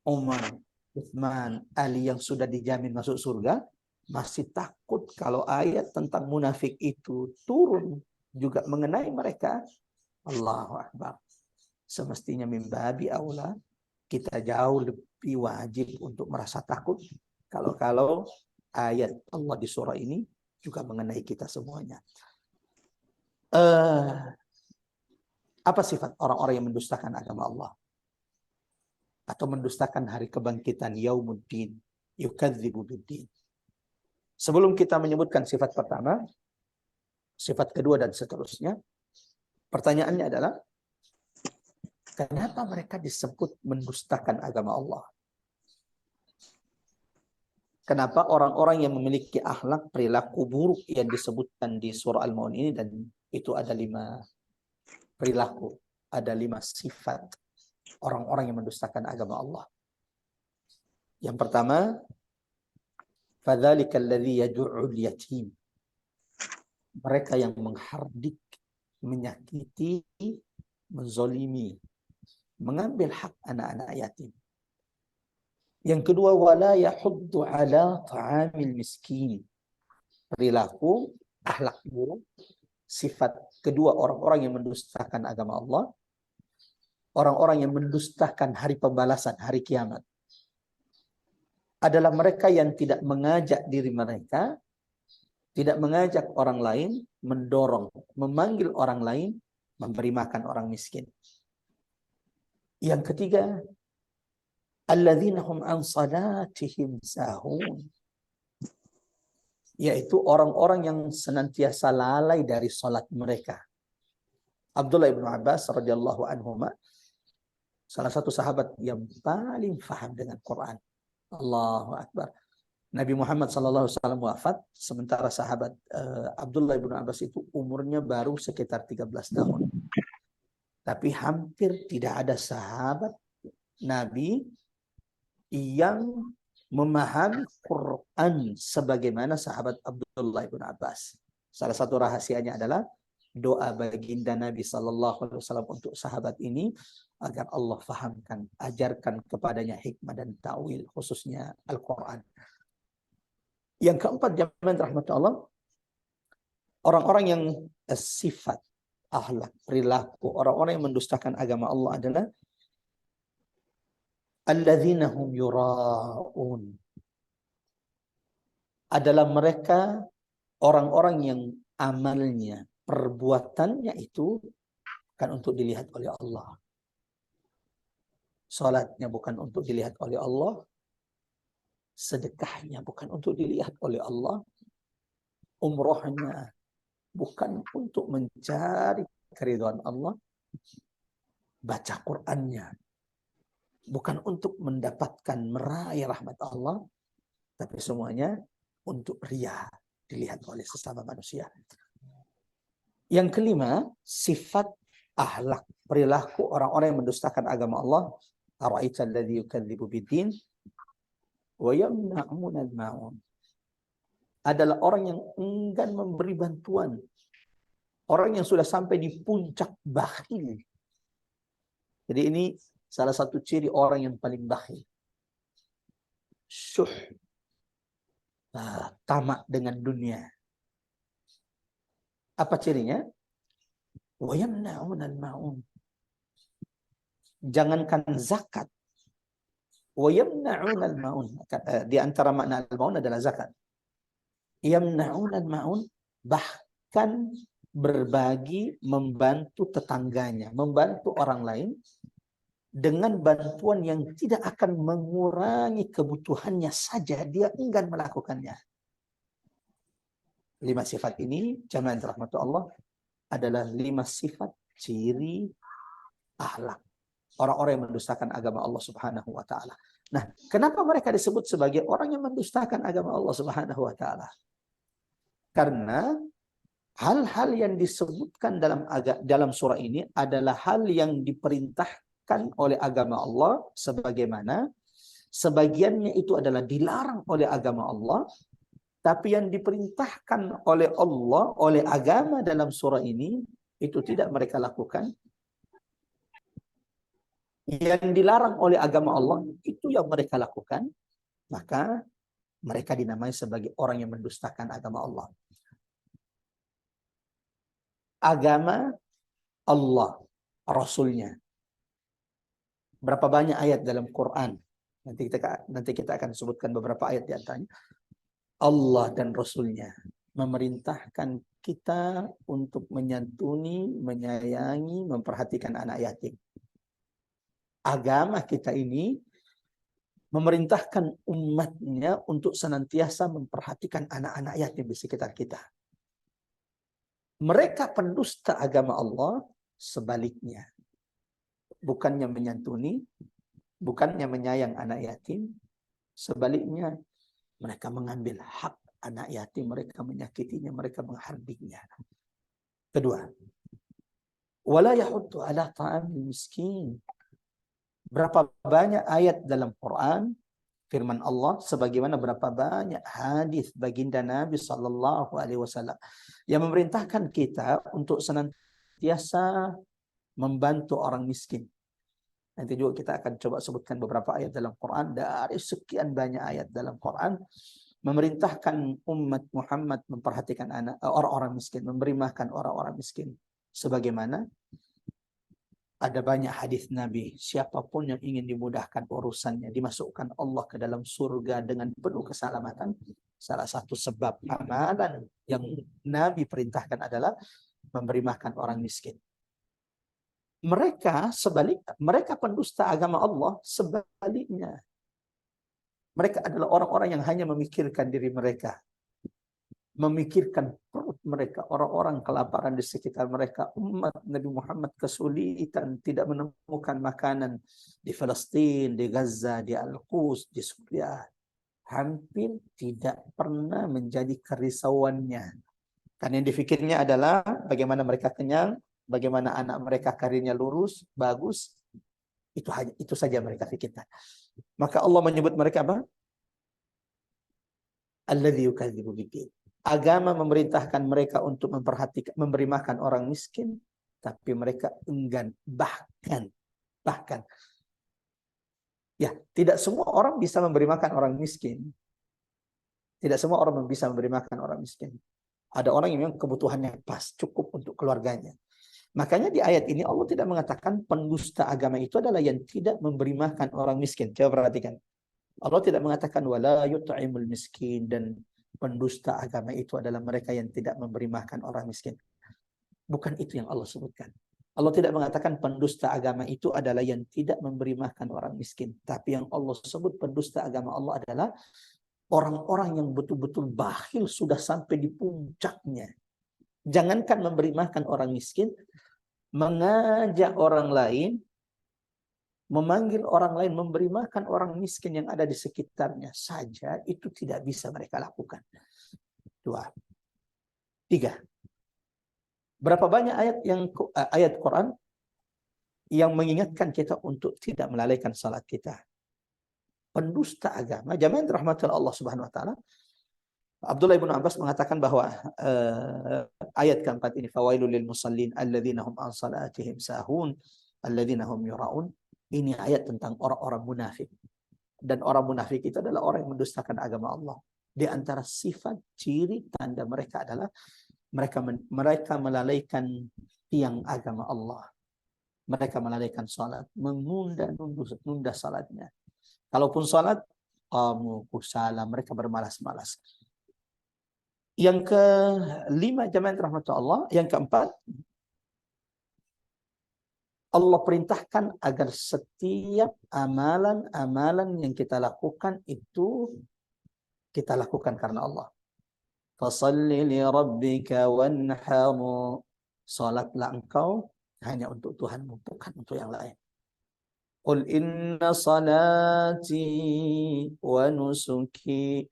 Umar, Utsman, Ali yang sudah dijamin masuk surga, masih takut kalau ayat tentang munafik itu turun juga mengenai mereka. Allahu Akbar. Semestinya mimbabi aula kita jauh lebih wajib untuk merasa takut kalau ayat Allah di surah ini juga mengenai kita semuanya. Apa sifat orang-orang yang mendustakan agama Allah? Atau mendustakan hari kebangkitan yaumuddin, yukadzibu biddin. Sebelum kita menyebutkan sifat pertama, sifat kedua dan seterusnya, pertanyaannya adalah kenapa mereka disebut mendustakan agama Allah? Kenapa orang-orang yang memiliki akhlak perilaku buruk yang disebutkan di surah Al-Maun ini, dan itu ada 5 perilaku, ada 5 sifat orang-orang yang mendustakan agama Allah. Yang pertama, fadzalika alladzi yad'ul yatim. Mereka yang menghardik, menyakiti, menzolimi, mengambil hak anak-anak yatim. Yang kedua, wala yahuddu ala ta'amil miskin. Perilaku, akhlak buruk, sifat kedua orang-orang yang mendustakan agama Allah, orang-orang yang mendustakan hari pembalasan, hari kiamat, adalah mereka yang tidak mengajak diri mereka, tidak mengajak orang lain, mendorong, memanggil orang lain, memberi makan orang miskin. Yang ketiga, alladzina hum an salatihim sahun, yaitu orang-orang yang senantiasa lalai dari salat mereka. Abdullah bin Abbas radhiyallahu anhuma, salah satu sahabat yang paling faham dengan Quran. Allahu Akbar. Nabi Muhammad SAW wafat, sementara sahabat Abdullah bin Abbas itu umurnya baru sekitar 13 tahun. Tapi hampir tidak ada sahabat Nabi yang memahami Quran sebagaimana sahabat Abdullah bin Abbas. Salah satu rahasianya adalah doa baginda Nabi SAW untuk sahabat ini. agar Allah fahamkan, ajarkan kepadanya hikmah dan ta'wil, khususnya Al-Quran. Yang keempat, jamaah rahmat Allah, orang-orang yang sifat, akhlak, perilaku, orang-orang yang mendustakan agama Allah adalah alladzina hum yura'un. Adalah mereka orang-orang yang amalnya, perbuatannya itu bukan untuk dilihat oleh Allah. Salatnya bukan untuk dilihat oleh Allah. Sedekahnya bukan untuk dilihat oleh Allah. Umrohnya bukan untuk mencari keridhaan Allah. Baca Qur'annya bukan untuk mendapatkan meraih rahmat Allah. Tapi semuanya untuk riya, dilihat oleh sesama manusia. Yang kelima, sifat akhlak, perilaku orang-orang yang mendustakan agama Allah. Ara'aita alladzi yukadzibu biddin wa yamna'una al-ma'un. Adalah orang yang enggan memberi bantuan. Orang yang sudah sampai di puncak bakhil. Jadi ini salah satu ciri orang yang paling bakhil. Syuh. Tamak dengan dunia. Apa cirinya? Wa yamna'una al-ma'un. Jangankan zakat. Wa yamna'una al-ma'un. Di antara makna al-ma'un adalah zakat. Yamna'una al-ma'un, bahkan berbagi, membantu tetangganya, membantu orang lain dengan bantuan yang tidak akan mengurangi kebutuhannya saja, dia enggan melakukannya. 5 sifat ini, jamaah rahmatullah Allah, adalah 5 sifat ciri akhlak orang-orang yang mendustakan agama Allah Subhanahu wa taala. Nah, kenapa mereka disebut sebagai orang yang mendustakan agama Allah Subhanahu wa taala? Karena hal-hal yang disebutkan dalam surah ini adalah hal yang diperintahkan oleh agama Allah, sebagaimana sebagiannya itu adalah dilarang oleh agama Allah, tapi yang diperintahkan oleh Allah, oleh agama dalam surah ini, itu tidak mereka lakukan. Yang dilarang oleh agama Allah, itu yang mereka lakukan. Maka mereka dinamai sebagai orang yang mendustakan agama Allah. Agama Allah, Rasulnya. Berapa banyak ayat dalam Quran? Nanti kita akan sebutkan beberapa ayat di antaranya. Allah dan Rasulnya memerintahkan kita untuk menyantuni, menyayangi, memperhatikan anak yatim. Agama kita ini memerintahkan umatnya untuk senantiasa memperhatikan anak-anak yatim di sekitar kita. Mereka pendusta agama Allah sebaliknya. Bukannya menyantuni, bukannya menyayang anak yatim, sebaliknya mereka mengambil hak anak yatim, mereka menyakitinya, mereka menghardinya. Kedua, wala yahuddu ala ta'amil miskin. Berapa banyak ayat dalam Quran firman Allah, sebagaimana berapa banyak hadis baginda Nabi sallallahu alaihi wasallam yang memerintahkan kita untuk senantiasa membantu orang miskin. Nanti juga kita akan coba sebutkan beberapa ayat dalam Quran, dari sekian banyak ayat dalam Quran memerintahkan umat Muhammad memperhatikan orang-orang miskin, memberi makan orang-orang miskin. Sebagaimana ada banyak hadis Nabi, siapapun yang ingin dimudahkan urusannya, dimasukkan Allah ke dalam surga dengan penuh keselamatan. Salah satu sebab amalan yang Nabi perintahkan adalah memberi makan orang miskin. Mereka pendusta agama Allah sebaliknya. Mereka adalah orang-orang yang hanya memikirkan diri mereka, memikirkan perut mereka, orang-orang kelaparan di sekitar mereka. Umat Nabi Muhammad kesulitan, tidak menemukan makanan di Palestina, di Gaza, di Al-Quds, di Suriah. Hampir tidak pernah menjadi kerisauannya. Karena yang difikirnya adalah bagaimana mereka kenyang, bagaimana anak mereka karirnya lurus, bagus. Itu saja mereka pikirkan. Maka Allah menyebut mereka apa? Alladzi yukadzibu biddin. Agama memerintahkan mereka untuk memperhatikan, memberi makan orang miskin, tapi mereka enggan, bahkan Bahkan, ya, tidak semua orang bisa memberi makan orang miskin. Tidak semua orang bisa memberi makan orang miskin. Ada orang yang memang kebutuhannya pas, cukup untuk keluarganya. Makanya di ayat ini Allah tidak mengatakan pendusta agama itu adalah yang tidak memberi makan orang miskin. Coba perhatikan. Allah tidak mengatakan wala yut'imul miskin, dan pendusta agama itu adalah mereka yang tidak memberi makan orang miskin. Bukan itu yang Allah sebutkan. Allah tidak mengatakan pendusta agama itu adalah yang tidak memberi makan orang miskin. Tapi yang Allah sebut pendusta agama Allah adalah orang-orang yang betul-betul bakhil sudah sampai di puncaknya. Jangankan memberi makan orang miskin, mengajak orang lain, memanggil orang lain memberi makan orang miskin yang ada di sekitarnya saja, itu tidak bisa mereka lakukan. 2. 3. Berapa banyak ayat Quran yang mengingatkan kita untuk tidak melalaikan salat kita. Pendusta agama, jamaah yang dirahmati Allah Subhanahu wa taala, Abdullah bin Abbas mengatakan bahwa ayat keempat ini, fawailul lil musallin alladzina hum an salatihim sahun alladzina hum yuraun, ini ayat tentang orang-orang munafik. Dan orang munafik itu adalah orang yang mendustakan agama Allah. Di antara sifat ciri tanda mereka adalah mereka melalaikan tiang agama Allah. Mereka melalaikan salat, menunda salatnya. Kalaupun salat, kusala, mereka bermalas-malas. Yang kelima, jamaah rahmat Allah, yang keempat, Allah perintahkan agar setiap amalan-amalan yang kita lakukan itu kita lakukan karena Allah. Fasalli li rabbika wanhar. Salatlah engkau hanya untuk Tuhanmu, bukan untuk yang lain. Qul inna salati wa nusuki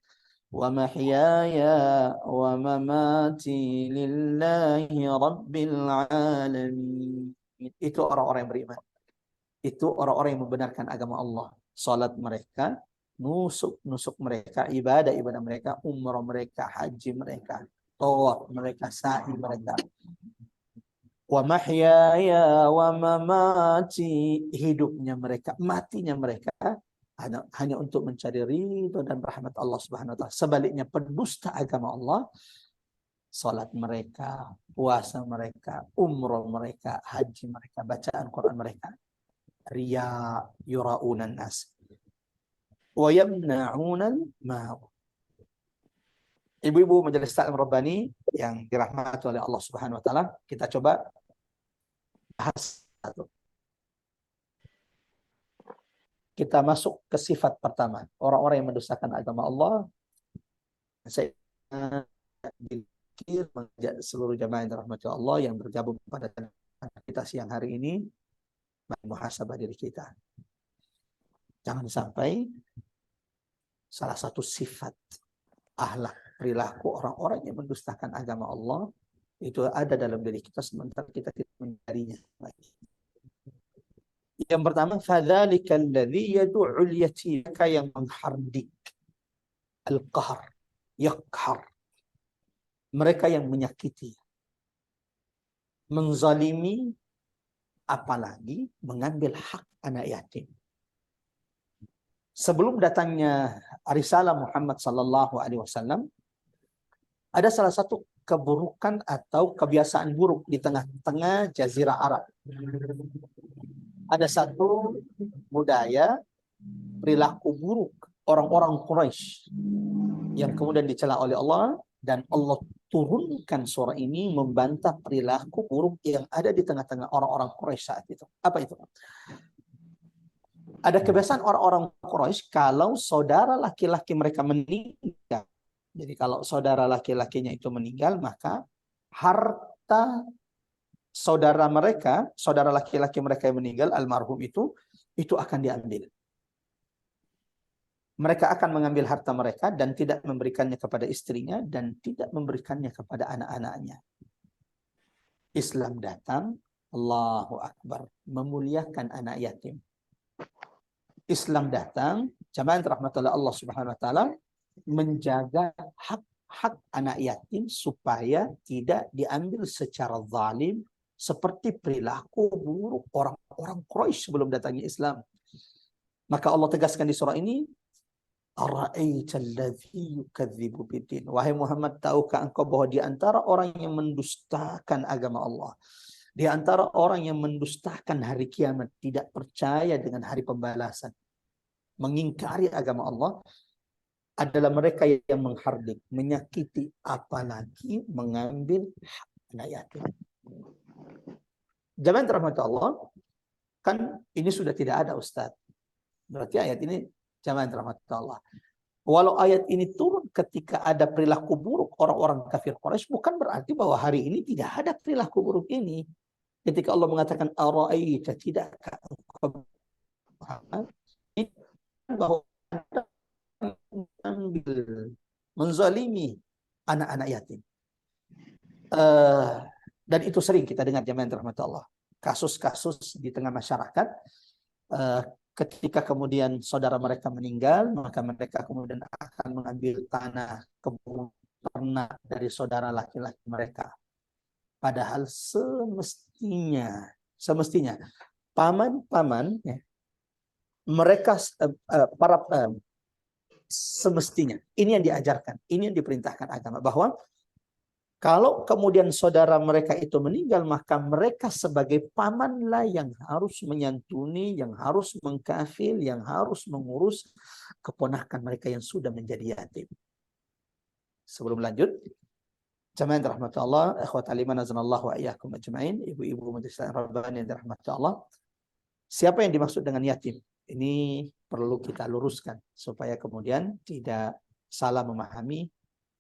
wa mahyaya wa mamati lillahi rabbil alamin. Itu orang-orang yang beriman. Itu orang-orang yang membenarkan agama Allah. Salat mereka, nusuk mereka, ibadah mereka, umrah mereka, haji mereka, tawaf mereka, sa'i mereka. Wa mahyaya wa mamati, hidupnya mereka, matinya mereka hanya untuk mencari ridho dan rahmat Allah Subhanahu wa taala. Sebaliknya pendusta agama Allah, salat mereka, puasa mereka, umrah mereka, haji mereka, bacaan Quran mereka, riya, yura'unan nas wa yamna'unal ma'ruf. Ibu-ibu majelis taklim Rabbani yang dirahmati oleh Allah Subhanahu wa taala, kita coba bahas satu. Kita masuk ke sifat pertama, orang-orang yang mendustakan agama Allah. Saya mengajak seluruh jamaah yang dirahmati Allah yang bergabung pada kita siang hari ini, muhasabah diri kita. Jangan sampai salah satu sifat akhlak, perilaku orang-orang yang mendustakan agama Allah itu ada dalam diri kita sementara kita tidak menyadarinya. Yang pertama, fadzalika alladzi yad'ul yatim, yang menghardik, al-qahr, yakhar. Mereka yang menyakiti, menzalimi, apalagi mengambil hak anak yatim. Sebelum datangnya risalah Muhammad sallallahu alaihi wasallam, ada salah satu keburukan atau kebiasaan buruk di tengah-tengah jazirah Arab. Ada satu budaya, perilaku buruk orang-orang Quraisy yang kemudian dicela oleh Allah, dan Allah turunkan surah ini membantah perilaku buruk yang ada di tengah-tengah orang-orang Quraisy saat itu. Apa itu? Ada kebiasaan orang-orang Quraisy, kalau saudara laki-laki mereka meninggal, jadi kalau saudara laki-lakinya itu meninggal, maka harta saudara laki-laki mereka yang meninggal, almarhum itu akan diambil. Mereka akan mengambil harta mereka dan tidak memberikannya kepada istrinya dan tidak memberikannya kepada anak-anaknya. Islam datang, Allahu Akbar, memuliakan anak yatim. Islam datang, jamaah rahmatullah Allah Subhanahu wa taala, menjaga hak anak yatim supaya tidak diambil secara zalim seperti perilaku buruk orang-orang Quraisy sebelum datangnya Islam. Maka Allah tegaskan di surah ini, ara'aita alladzi yukadzibu biddin. Wahai Muhammad, tahukah engkau bahwa di antara orang yang mendustakan agama Allah, di antara orang yang mendustakan hari kiamat, tidak percaya dengan hari pembalasan, mengingkari agama Allah, adalah mereka yang menghardik, menyakiti, apalagi mengambil anak yatim. Jamaah rahmat Allah, kan ini sudah tidak ada, Ustaz. Berarti ayat ini jamaah rahmat Allah. Walau ayat ini turun ketika ada perilaku buruk orang-orang kafir Quraisy, bukan berarti bahwa hari ini tidak ada perilaku buruk ini. Ketika Allah mengatakan ara'aita, tidakkah engkau bahwa ada mengambil, menzalimi anak-anak yatim. Dan itu sering kita dengar jamaah rahmat Allah. Kasus-kasus di tengah masyarakat, ketika kemudian saudara mereka meninggal, maka mereka kemudian akan mengambil tanah kebun ternak dari saudara laki-laki mereka. Padahal semestinya paman-paman, ya, mereka semestinya ini yang diajarkan, ini yang diperintahkan agama, bahwa kalau kemudian saudara mereka itu meninggal, maka mereka sebagai pamanlah yang harus menyantuni, yang harus mengkafil, yang harus mengurus keponakan mereka yang sudah menjadi yatim. Sebelum lanjut, jamaah rahmatullah, ikhwat aliman azanallahu wa iyyakum ajmain, ibu-ibu majelis rabbani yang dirahmati Allah. Siapa yang dimaksud dengan yatim? Ini perlu kita luruskan supaya kemudian tidak salah memahami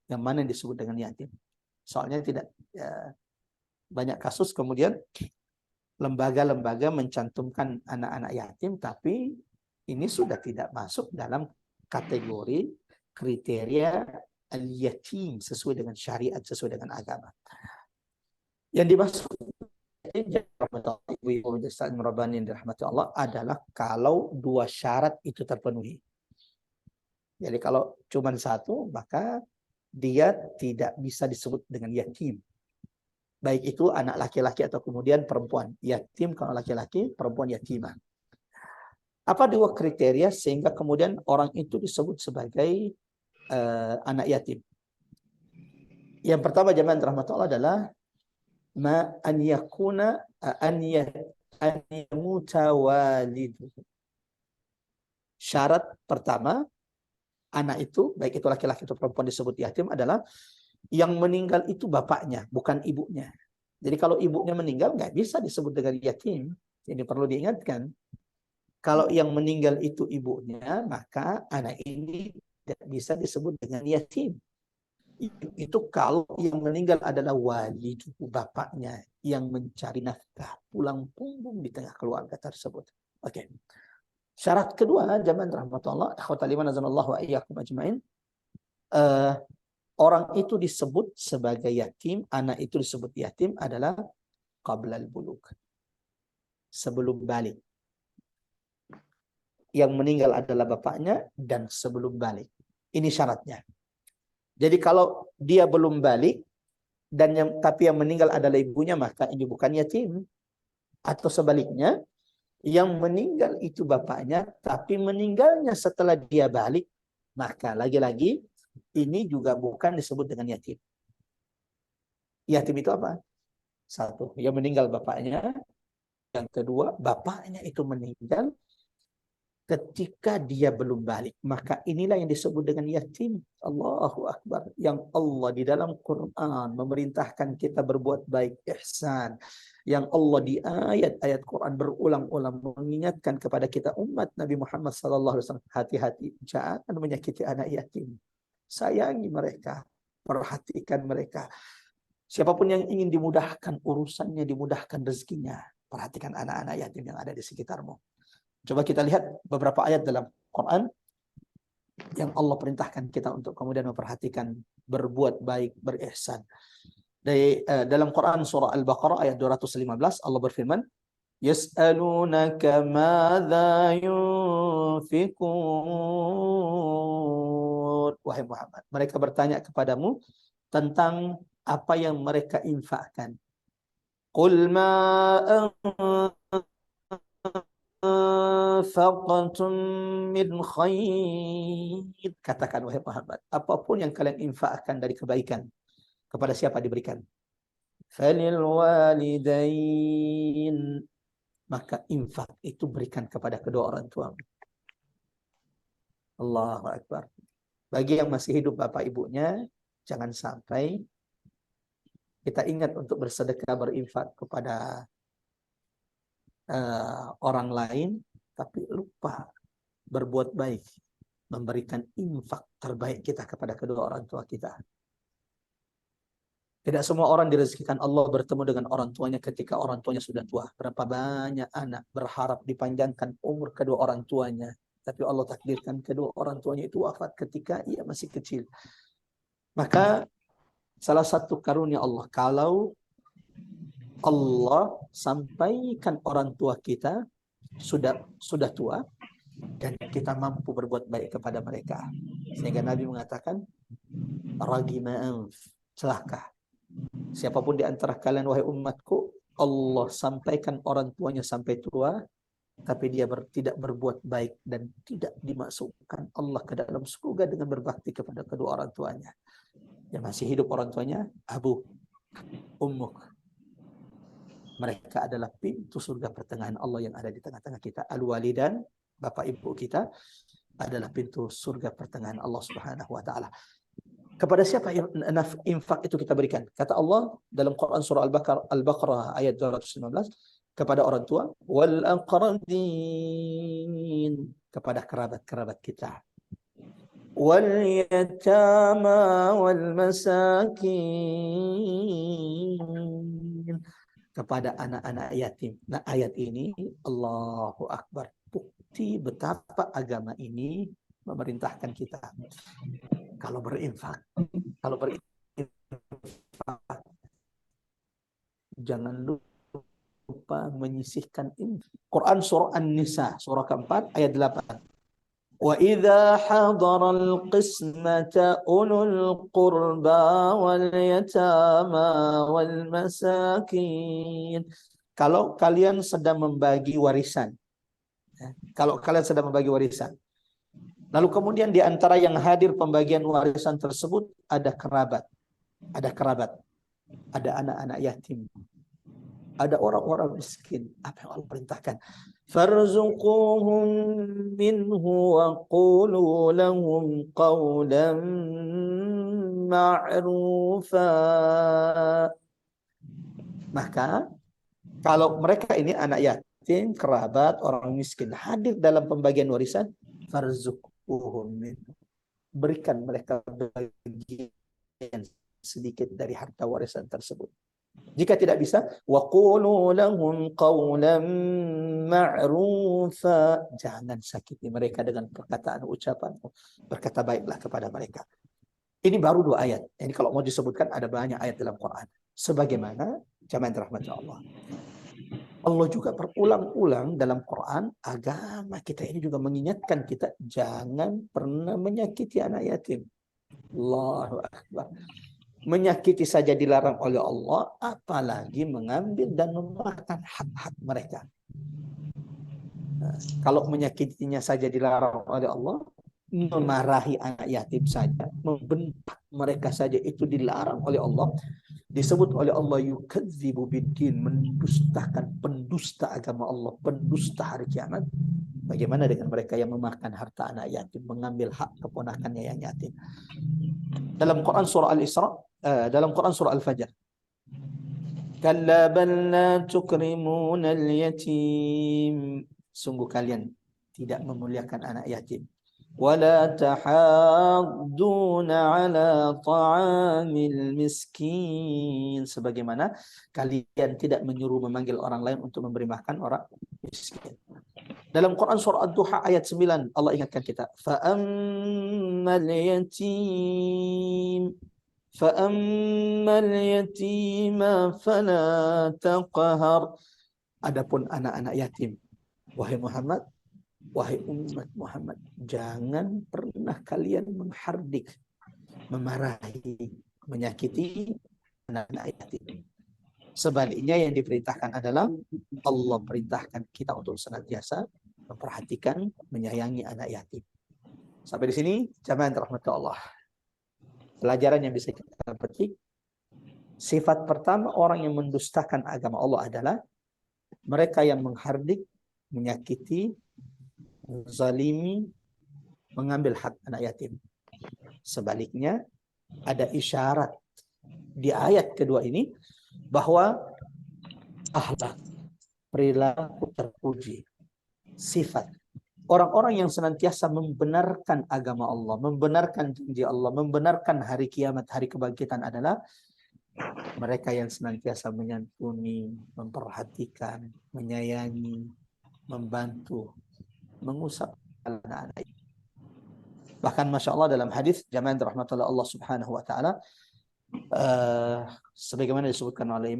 yang mana yang disebut dengan yatim. Soalnya tidak banyak kasus kemudian lembaga-lembaga mencantumkan anak-anak yatim, tapi ini sudah tidak masuk dalam kategori kriteria al-yatim sesuai dengan syariat, sesuai dengan agama. Yang dimaksud ibu-ibu Rabbani yang dirahmati Allah adalah kalau dua syarat itu terpenuhi. Jadi kalau cuma satu, maka dia tidak bisa disebut dengan yatim. Baik itu anak laki-laki atau kemudian perempuan. Yatim kalau laki-laki, perempuan yatimah. Apa dua kriteria sehingga kemudian orang itu disebut sebagai anak yatim? Yang pertama jamaah rahmatullah adalah ma an yakuna an yamuta walidu. Syarat pertama, anak itu, baik itu laki-laki atau perempuan disebut yatim, adalah yang meninggal itu bapaknya, bukan ibunya. Jadi kalau ibunya meninggal, nggak bisa disebut dengan yatim. Ini perlu diingatkan. Kalau yang meninggal itu ibunya, maka anak ini tidak bisa disebut dengan yatim. Itu kalau yang meninggal adalah wali, bapaknya, yang mencari nafkah, pulang punggung di tengah keluarga tersebut. Oke. Syarat kedua, jamaah rahmatullah, ikhwatal iman azanallahu wa iyyakum ajmain, orang itu disebut sebagai yatim, anak itu disebut yatim adalah qablal bulugh, sebelum balik. Yang meninggal adalah bapaknya dan sebelum balik. Ini syaratnya. Jadi kalau dia belum balik dan tapi yang meninggal adalah ibunya, maka ini bukan yatim. Atau sebaliknya, yang meninggal itu bapaknya, tapi meninggalnya setelah dia balik, maka lagi-lagi ini juga bukan disebut dengan yatim. Yatim itu apa? Satu, yang meninggal bapaknya. Yang kedua, bapaknya itu meninggal ketika dia belum balik. Maka inilah yang disebut dengan yatim. Allahu Akbar. Yang Allah di dalam Quran memerintahkan kita berbuat baik, ihsan. Yang Allah di ayat-ayat Quran berulang-ulang mengingatkan kepada kita umat Nabi Muhammad SAW. Hati-hati, jangan menyakiti anak yatim. Sayangi mereka. Perhatikan mereka. Siapapun yang ingin dimudahkan urusannya, dimudahkan rezekinya. Perhatikan anak-anak yatim yang ada di sekitarmu. Coba kita lihat beberapa ayat dalam Quran yang Allah perintahkan kita untuk kemudian memperhatikan, berbuat baik, berihsan. Dalam Quran surah Al-Baqarah ayat 215 Allah berfirman, yas'alunaka madza yunfiqun. Wahai Muhammad, mereka bertanya kepadamu tentang apa yang mereka infakkan. Qul ma anfaqtum min khair. Katakan wahai Muhammad, apapun yang kalian infakkan dari kebaikan, kepada siapa diberikan? Falil walidain. Maka infak itu berikan kepada kedua orang tua. Allahu Akbar. Bagi yang masih hidup bapak ibunya, jangan sampai kita ingat untuk bersedekah, berinfak kepada orang lain, tapi lupa berbuat baik, memberikan infak terbaik kita kepada kedua orang tua kita. Tidak semua orang direzekikan Allah bertemu dengan orang tuanya ketika orang tuanya sudah tua. Berapa banyak anak berharap dipanjangkan umur kedua orang tuanya, tapi Allah takdirkan kedua orang tuanya itu wafat ketika ia masih kecil. Maka salah satu karunia Allah, kalau Allah sampaikan orang tua kita sudah tua dan kita mampu berbuat baik kepada mereka. Sehingga Nabi mengatakan, ragima'anf, celaka. Siapapun di antara kalian, wahai umatku, Allah sampaikan orang tuanya sampai tua, tapi dia tidak berbuat baik dan tidak dimasukkan Allah ke dalam surga dengan berbakti kepada kedua orang tuanya. Yang masih hidup orang tuanya, abu, ummuk. Mereka adalah pintu surga pertengahan Allah yang ada di tengah-tengah kita. Al-walidan, bapak ibu kita, adalah pintu surga pertengahan Allah Subhanahu wa taala. Kepada siapa infak itu kita berikan? Kata Allah dalam Quran surah Al-Baqarah ayat 219, kepada orang tua, wal aqrabin, kepada kerabat-kerabat kita. Wal yatama wal masakin, kepada anak-anak yatim. Nah, ayat ini Allahu Akbar, bukti betapa agama ini memerintahkan kita kalau berinfak jangan lupa menyisihkan infak. Quran surah An-Nisa surah keempat ayat 8. Wa idza hadaral qismata ulul qurba wal yatama wal masakin. Kalau kalian sedang membagi warisan. Lalu kemudian di antara yang hadir pembagian warisan tersebut ada kerabat, ada anak-anak yatim, ada orang-orang miskin. Apa yang Allah perintahkan? Farzuquhum minhu wa qulu lahum qawlan ma'rufa. Maka kalau mereka ini anak yatim, kerabat, orang miskin hadir dalam pembagian warisan, farzuquhum minhu, berikan mereka bagian sedikit dari harta warisan tersebut. Jika tidak bisa, waqulu lahum qawlan ma'rufa, jangan sakiti mereka dengan perkataan ucapan, berkata baiklah kepada mereka. Ini baru 2 ayat. Ini kalau mau disebutkan ada banyak ayat dalam Quran. Sebagaimana jamaah dirahmati Allah, Allah juga berulang-ulang dalam Quran, agama kita ini juga mengingatkan kita jangan pernah menyakiti anak yatim. Allahu Akbar. Menyakiti saja dilarang oleh Allah, apalagi mengambil dan memakan hak-hak mereka. Nah, kalau menyakitinya saja dilarang oleh Allah, memarahi anak yatim saja, membentak mereka saja itu dilarang oleh Allah. Disebut oleh Allah yukadzibu biddin, mendustakan, pendusta agama Allah, pendusta hari kiamat. Bagaimana dengan mereka yang memakan harta anak yatim, mengambil hak keponakannya yang yatim? Dalam Quran surah Al-Isra, dalam Quran surah Al-Fajr, kalla bal la tukrimuna al-yatim, sungguh kalian tidak memuliakan anak yatim. Wala tahadduna ala ta'amil miskin, sebagaimana kalian tidak menyuruh memanggil orang lain untuk memberi makan orang miskin. Dalam Quran surah Ad-Duha ayat 9 Allah ingatkan kita, fa'ammal yatima fala taqhar. Adapun anak-anak yatim, wahai Muhammad, wahai umat Muhammad, jangan pernah kalian menghardik, memarahi, menyakiti anak-anak yatim. Sebaliknya yang diperintahkan adalah Allah perintahkan kita untuk senantiasa memperhatikan, menyayangi anak yatim. Sampai di sini, jamaah yang dirahmati Allah. Pelajaran yang bisa kita petik, sifat pertama orang yang mendustakan agama Allah adalah mereka yang menghardik, menyakiti, zalimi, mengambil hak anak yatim. Sebaliknya, ada isyarat di ayat kedua ini bahwa akhlak, perilaku terpuji, sifat orang-orang yang senantiasa membenarkan agama Allah, membenarkan janji Allah, membenarkan hari kiamat, hari kebangkitan adalah mereka yang senantiasa menyantuni, memperhatikan, menyayangi, membantu, mengusap anak-anak. Bahkan Masya Allah dalam hadis jamaah rahmatullah Allah subhanahu wa ta'ala, sebagaimana disebutkan oleh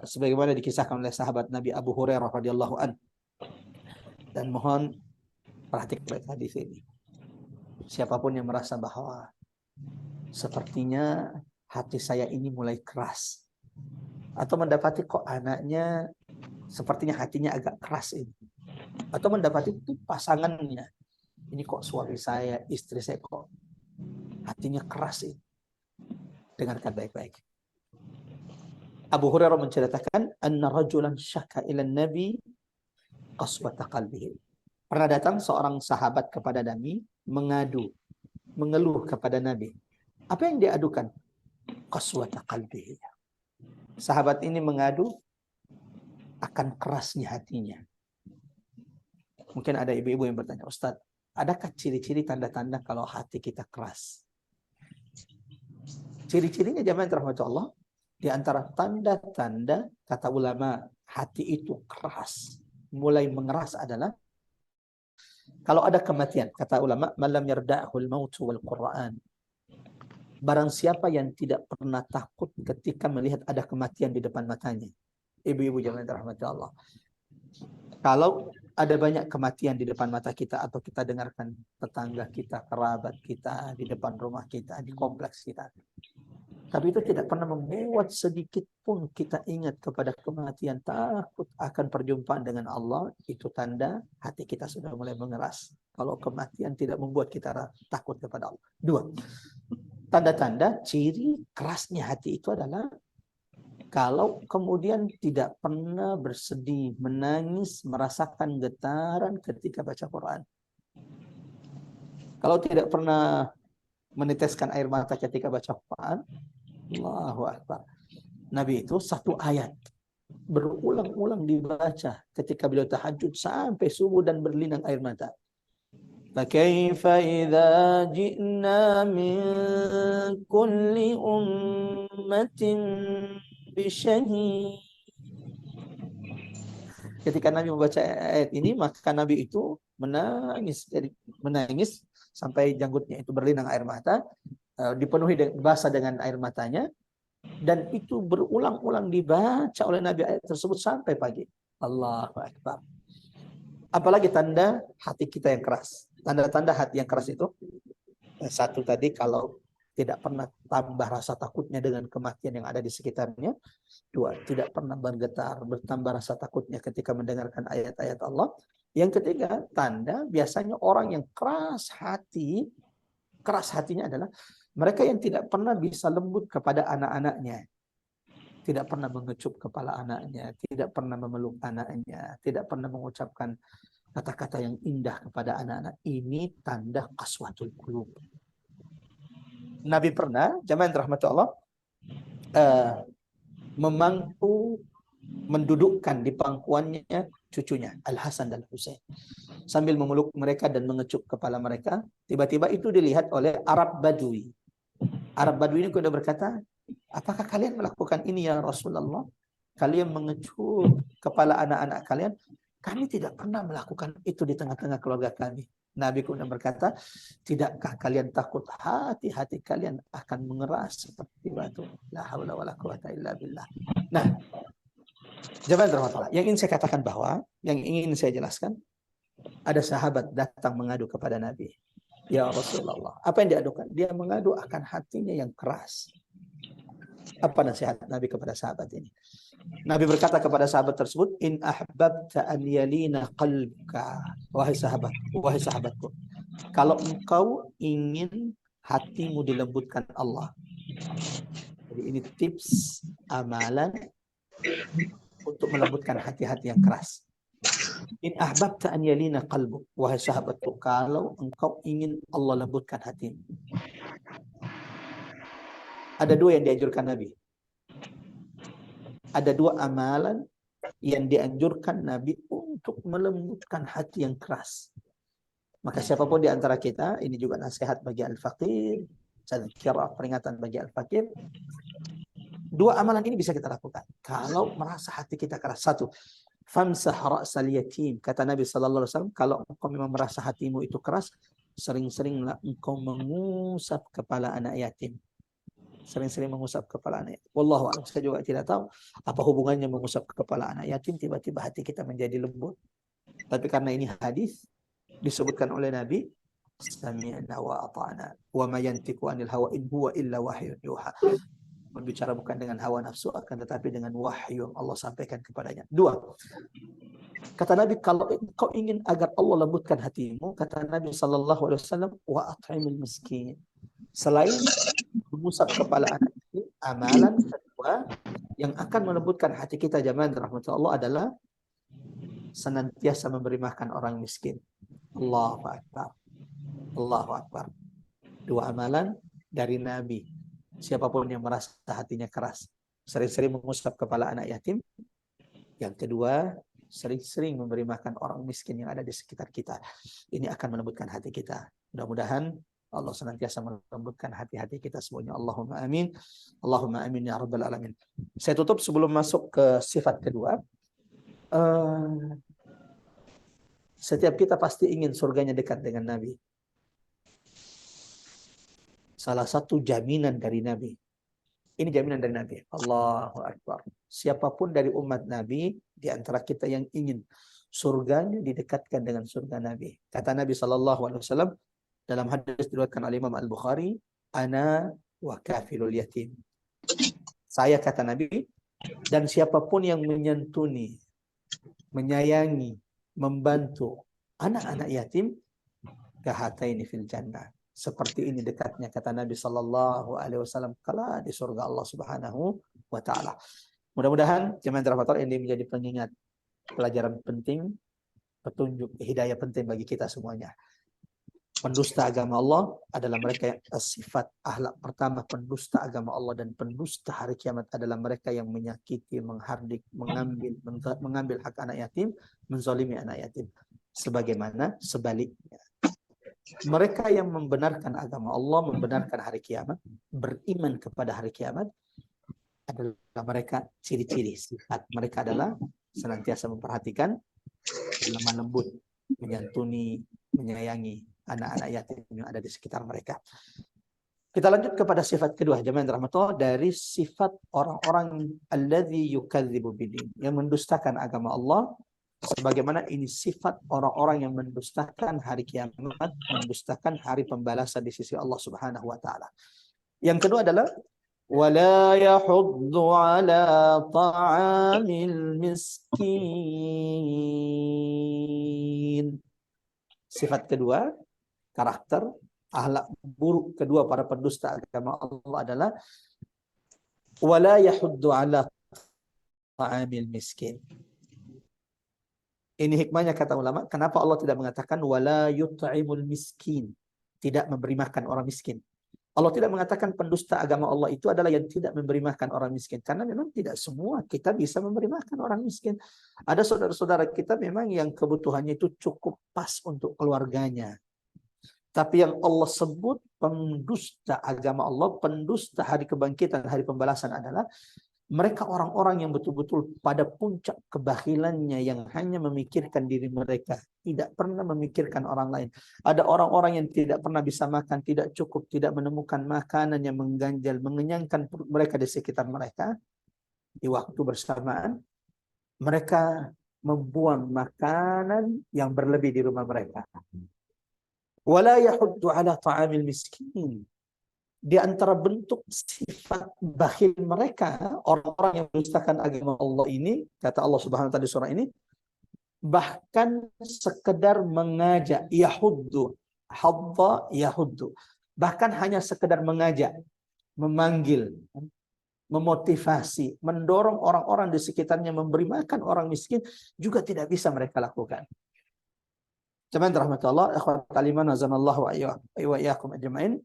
sebagaimana dikisahkan oleh sahabat Nabi Abu Hurairah radhiyallahu an, dan mohon perhatikan hadis ini. Siapapun yang merasa bahwa sepertinya hati saya ini mulai keras, atau mendapati kok anaknya sepertinya hatinya agak keras ini, atau mendapati itu pasangannya ini kok suami saya, istri saya kok hatinya keras ini, dengarkan baik-baik. Abu Hurairah menceritakan anna rajulan syaka ila nabi qaswata qalbihi. Pernah datang seorang sahabat kepada Nabi mengeluh kepada Nabi. Apa yang diadukan? Qaswata qalbihi. Sahabat ini mengadu akan kerasnya hatinya. Mungkin ada ibu-ibu yang bertanya, Ustaz, adakah ciri-ciri tanda-tanda kalau hati kita keras? Ciri-cirinya jamaah rahmat Allah, di antara tanda-tanda kata ulama hati itu keras, mulai mengeras adalah kalau ada kematian. Kata ulama, malam yarda'hul mautu wal Qur'an. Barang siapa yang tidak pernah takut ketika melihat ada kematian di depan matanya. Ibu-ibu jamaah rahmat Allah. Kalau ada banyak kematian di depan mata kita, atau kita dengarkan tetangga kita, kerabat kita, di depan rumah kita, di kompleks kita, tapi itu tidak pernah membuat sedikit pun kita ingat kepada kematian, takut akan perjumpaan dengan Allah, itu tanda hati kita sudah mulai mengeras. Kalau kematian tidak membuat kita takut kepada Allah. Dua, tanda-tanda ciri kerasnya hati itu adalah kalau kemudian tidak pernah bersedih, menangis, merasakan getaran ketika baca Quran. Kalau tidak pernah meneteskan air mata ketika baca Quran, Allahu Akbar. Nabi itu satu ayat berulang-ulang dibaca ketika beliau tahajud sampai subuh dan berlinang air mata. Fakaifa idza ji'na min kulli ummatin bisyahid. Ketika Nabi membaca ayat ini, maka Nabi itu menangis sampai janggutnya itu berlinang air mata, dipenuhi basah dengan air matanya, dan itu berulang-ulang dibaca oleh Nabi ayat tersebut sampai pagi. Allahu Akbar. Apalagi tanda hati kita yang keras. Tanda-tanda hati yang keras itu, satu tadi, kalau tidak pernah tambah rasa takutnya dengan kematian yang ada di sekitarnya. Dua, tidak pernah bergetar, bertambah rasa takutnya ketika mendengarkan ayat-ayat Allah. Yang ketiga, tanda biasanya orang yang keras hatinya adalah mereka yang tidak pernah bisa lembut kepada anak-anaknya. Tidak pernah mengecup kepala anaknya, tidak pernah memeluk anaknya, tidak pernah mengucapkan kata-kata yang indah kepada anak-anak. Ini tanda qaswatul qulub. Nabi pernah, jamaah rahmatullah Allah, mendudukkan di pangkuannya cucunya Al-Hasan dan Husain sambil memeluk mereka dan mengecup kepala mereka. Tiba-tiba itu dilihat oleh Arab Badui. Arab Badui ini sudah berkata, apakah kalian melakukan ini ya Rasulullah? Kalian mengecup kepala anak-anak kalian? Kami tidak pernah melakukan itu di tengah-tengah keluarga kami. Nabi kemudian berkata, tidakkah kalian takut hati-hati kalian akan mengeras seperti batu? La haula wala quwata illa billah. Nah, jemaah rahmatullah, yang ingin saya katakan bahwa, yang ingin saya jelaskan, ada sahabat datang mengadu kepada Nabi. Ya Rasulullah, apa yang diadukan? Dia mengadu akan hatinya yang keras. Apa nasihat Nabi kepada sahabat ini? Nabi berkata kepada sahabat tersebut, in ahbabta an yalina qalbuka, wahai sahabatku, kalau engkau ingin hatimu dilembutkan Allah. Jadi ini tips amalan untuk melembutkan hati-hati yang keras. In ahbabta an yalina qalbuk, wahai sahabatku, kalau engkau ingin Allah lembutkan hatimu. Ada dua yang dianjurkan Nabi. Ada dua amalan yang dianjurkan Nabi untuk melembutkan hati yang keras. Maka siapapun di antara kita, ini juga nasihat bagi al-faqir, tazkirah, peringatan bagi al-faqir. Dua amalan ini bisa kita lakukan. Kalau merasa hati kita keras. Satu, famsah ra'sal yatim. Kata Nabi SAW, kalau engkau memang merasa hatimu itu keras, sering-seringlah engkau mengusap kepala anak yatim. Sering-sering mengusap kepala anak yatim. Wallahu a'lam, saya juga tidak tahu apa hubungannya mengusap kepala anak yatim, tiba-tiba hati kita menjadi lembut. Tapi karena ini hadis disebutkan oleh Nabi, sami'na wa ata'na wa ma yantiqu 'anil hawa in huwa illa wahyun yuha. Berbicara bukan dengan hawa nafsu, akan tetapi dengan wahyu yang Allah sampaikan kepadanya. Dua, kata Nabi, kalau kau ingin agar Allah lembutkan hatimu, kata Nabi SAW, wa at'imul miskin. Selain mengusap kepala anak yatim, amalan kedua yang akan melembutkan hati kita jamaah rahmatullah Allah adalah senantiasa memberi makan orang miskin. Allahu Akbar. Allahu Akbar. Dua amalan dari Nabi. Siapapun yang merasa hatinya keras, sering-sering mengusap kepala anak yatim. Yang kedua, sering-sering memberi makan orang miskin yang ada di sekitar kita. Ini akan melembutkan hati kita. Mudah-mudahan Allah senantiasa melembutkan hati-hati kita semuanya. Allahumma amin. Allahumma amin ya rabbal alamin. Saya tutup sebelum masuk ke sifat kedua. Setiap kita pasti ingin surganya dekat dengan Nabi. Salah satu jaminan dari Nabi. Ini jaminan dari Nabi. Allahu Akbar. Siapapun dari umat Nabi, di antara kita yang ingin surganya didekatkan dengan surga Nabi. Kata Nabi SAW, dalam hadis diriwayatkan oleh Imam Al-Bukhari, ana wa kafilul yatim. Saya, kata Nabi, dan siapapun yang menyantuni, menyayangi, membantu anak-anak yatim, kahataini fil jannah. Seperti ini dekatnya, kata Nabi SAW, kala di surga Allah Subhanahu wa Ta'ala. Mudah-mudahan jemaah rahmatullah ini menjadi pengingat pelajaran penting, petunjuk hidayah penting bagi kita semuanya. Pendusta agama Allah adalah mereka yang sifat akhlak pertama pendusta agama Allah dan pendusta hari kiamat adalah mereka yang menyakiti, menghardik, mengambil hak anak yatim, menzalimi anak yatim. Sebagaimana sebaliknya. Mereka yang membenarkan agama Allah, membenarkan hari kiamat, beriman kepada hari kiamat adalah mereka ciri-ciri sifat mereka adalah senantiasa memperhatikan, lemah lembut, menyantuni, menyayangi anak-anak yatim yang ada di sekitar mereka. Kita lanjut kepada sifat kedua, jemaah rahmatullah, dari sifat orang-orang alladzi yukadzibu bidin, yang mendustakan agama Allah, sebagaimana ini sifat orang-orang yang mendustakan hari kiamat, mendustakan hari pembalasan di sisi Allah Subhanahu wa Ta'ala. Yang kedua adalah wala yahuddu ala ta'amil miskin. Sifat kedua, karakter, akhlak buruk kedua para pendusta agama Allah adalah wala yahuddu ala ta'amil miskin. Ini hikmahnya kata ulama, kenapa Allah tidak mengatakan wala yut'imul miskin, tidak memberi makan orang miskin. Allah tidak mengatakan pendusta agama Allah itu adalah yang tidak memberi makan orang miskin, karena memang tidak semua kita bisa memberi makan orang miskin. Ada saudara-saudara kita memang yang kebutuhannya itu cukup pas untuk keluarganya. Tapi yang Allah sebut pendusta agama Allah, pendusta hari kebangkitan, hari pembalasan adalah mereka orang-orang yang betul-betul pada puncak kebakhilannya, yang hanya memikirkan diri mereka, tidak pernah memikirkan orang lain. Ada orang-orang yang tidak pernah bisa makan, tidak cukup, tidak menemukan makanan yang mengganjal, mengenyangkan perut mereka di sekitar mereka. Di waktu bersamaan, mereka membuang makanan yang berlebih di rumah mereka. Wala yahuddu ala ta'amil miskin. di antara bentuk sifat bakhil mereka, orang-orang yang mendustakan agama Allah ini, kata Allah Subhanahu wa taala di surah ini, bahkan sekedar mengajak, yahuddu, hadda yahuddu. Bahkan hanya sekedar mengajak, memanggil, memotivasi, mendorong orang-orang di sekitarnya memberi makan orang miskin juga tidak bisa mereka lakukan. Jemaah rahmatullah, ikhwan kaliman azanallahu wa iyyakum ajmain.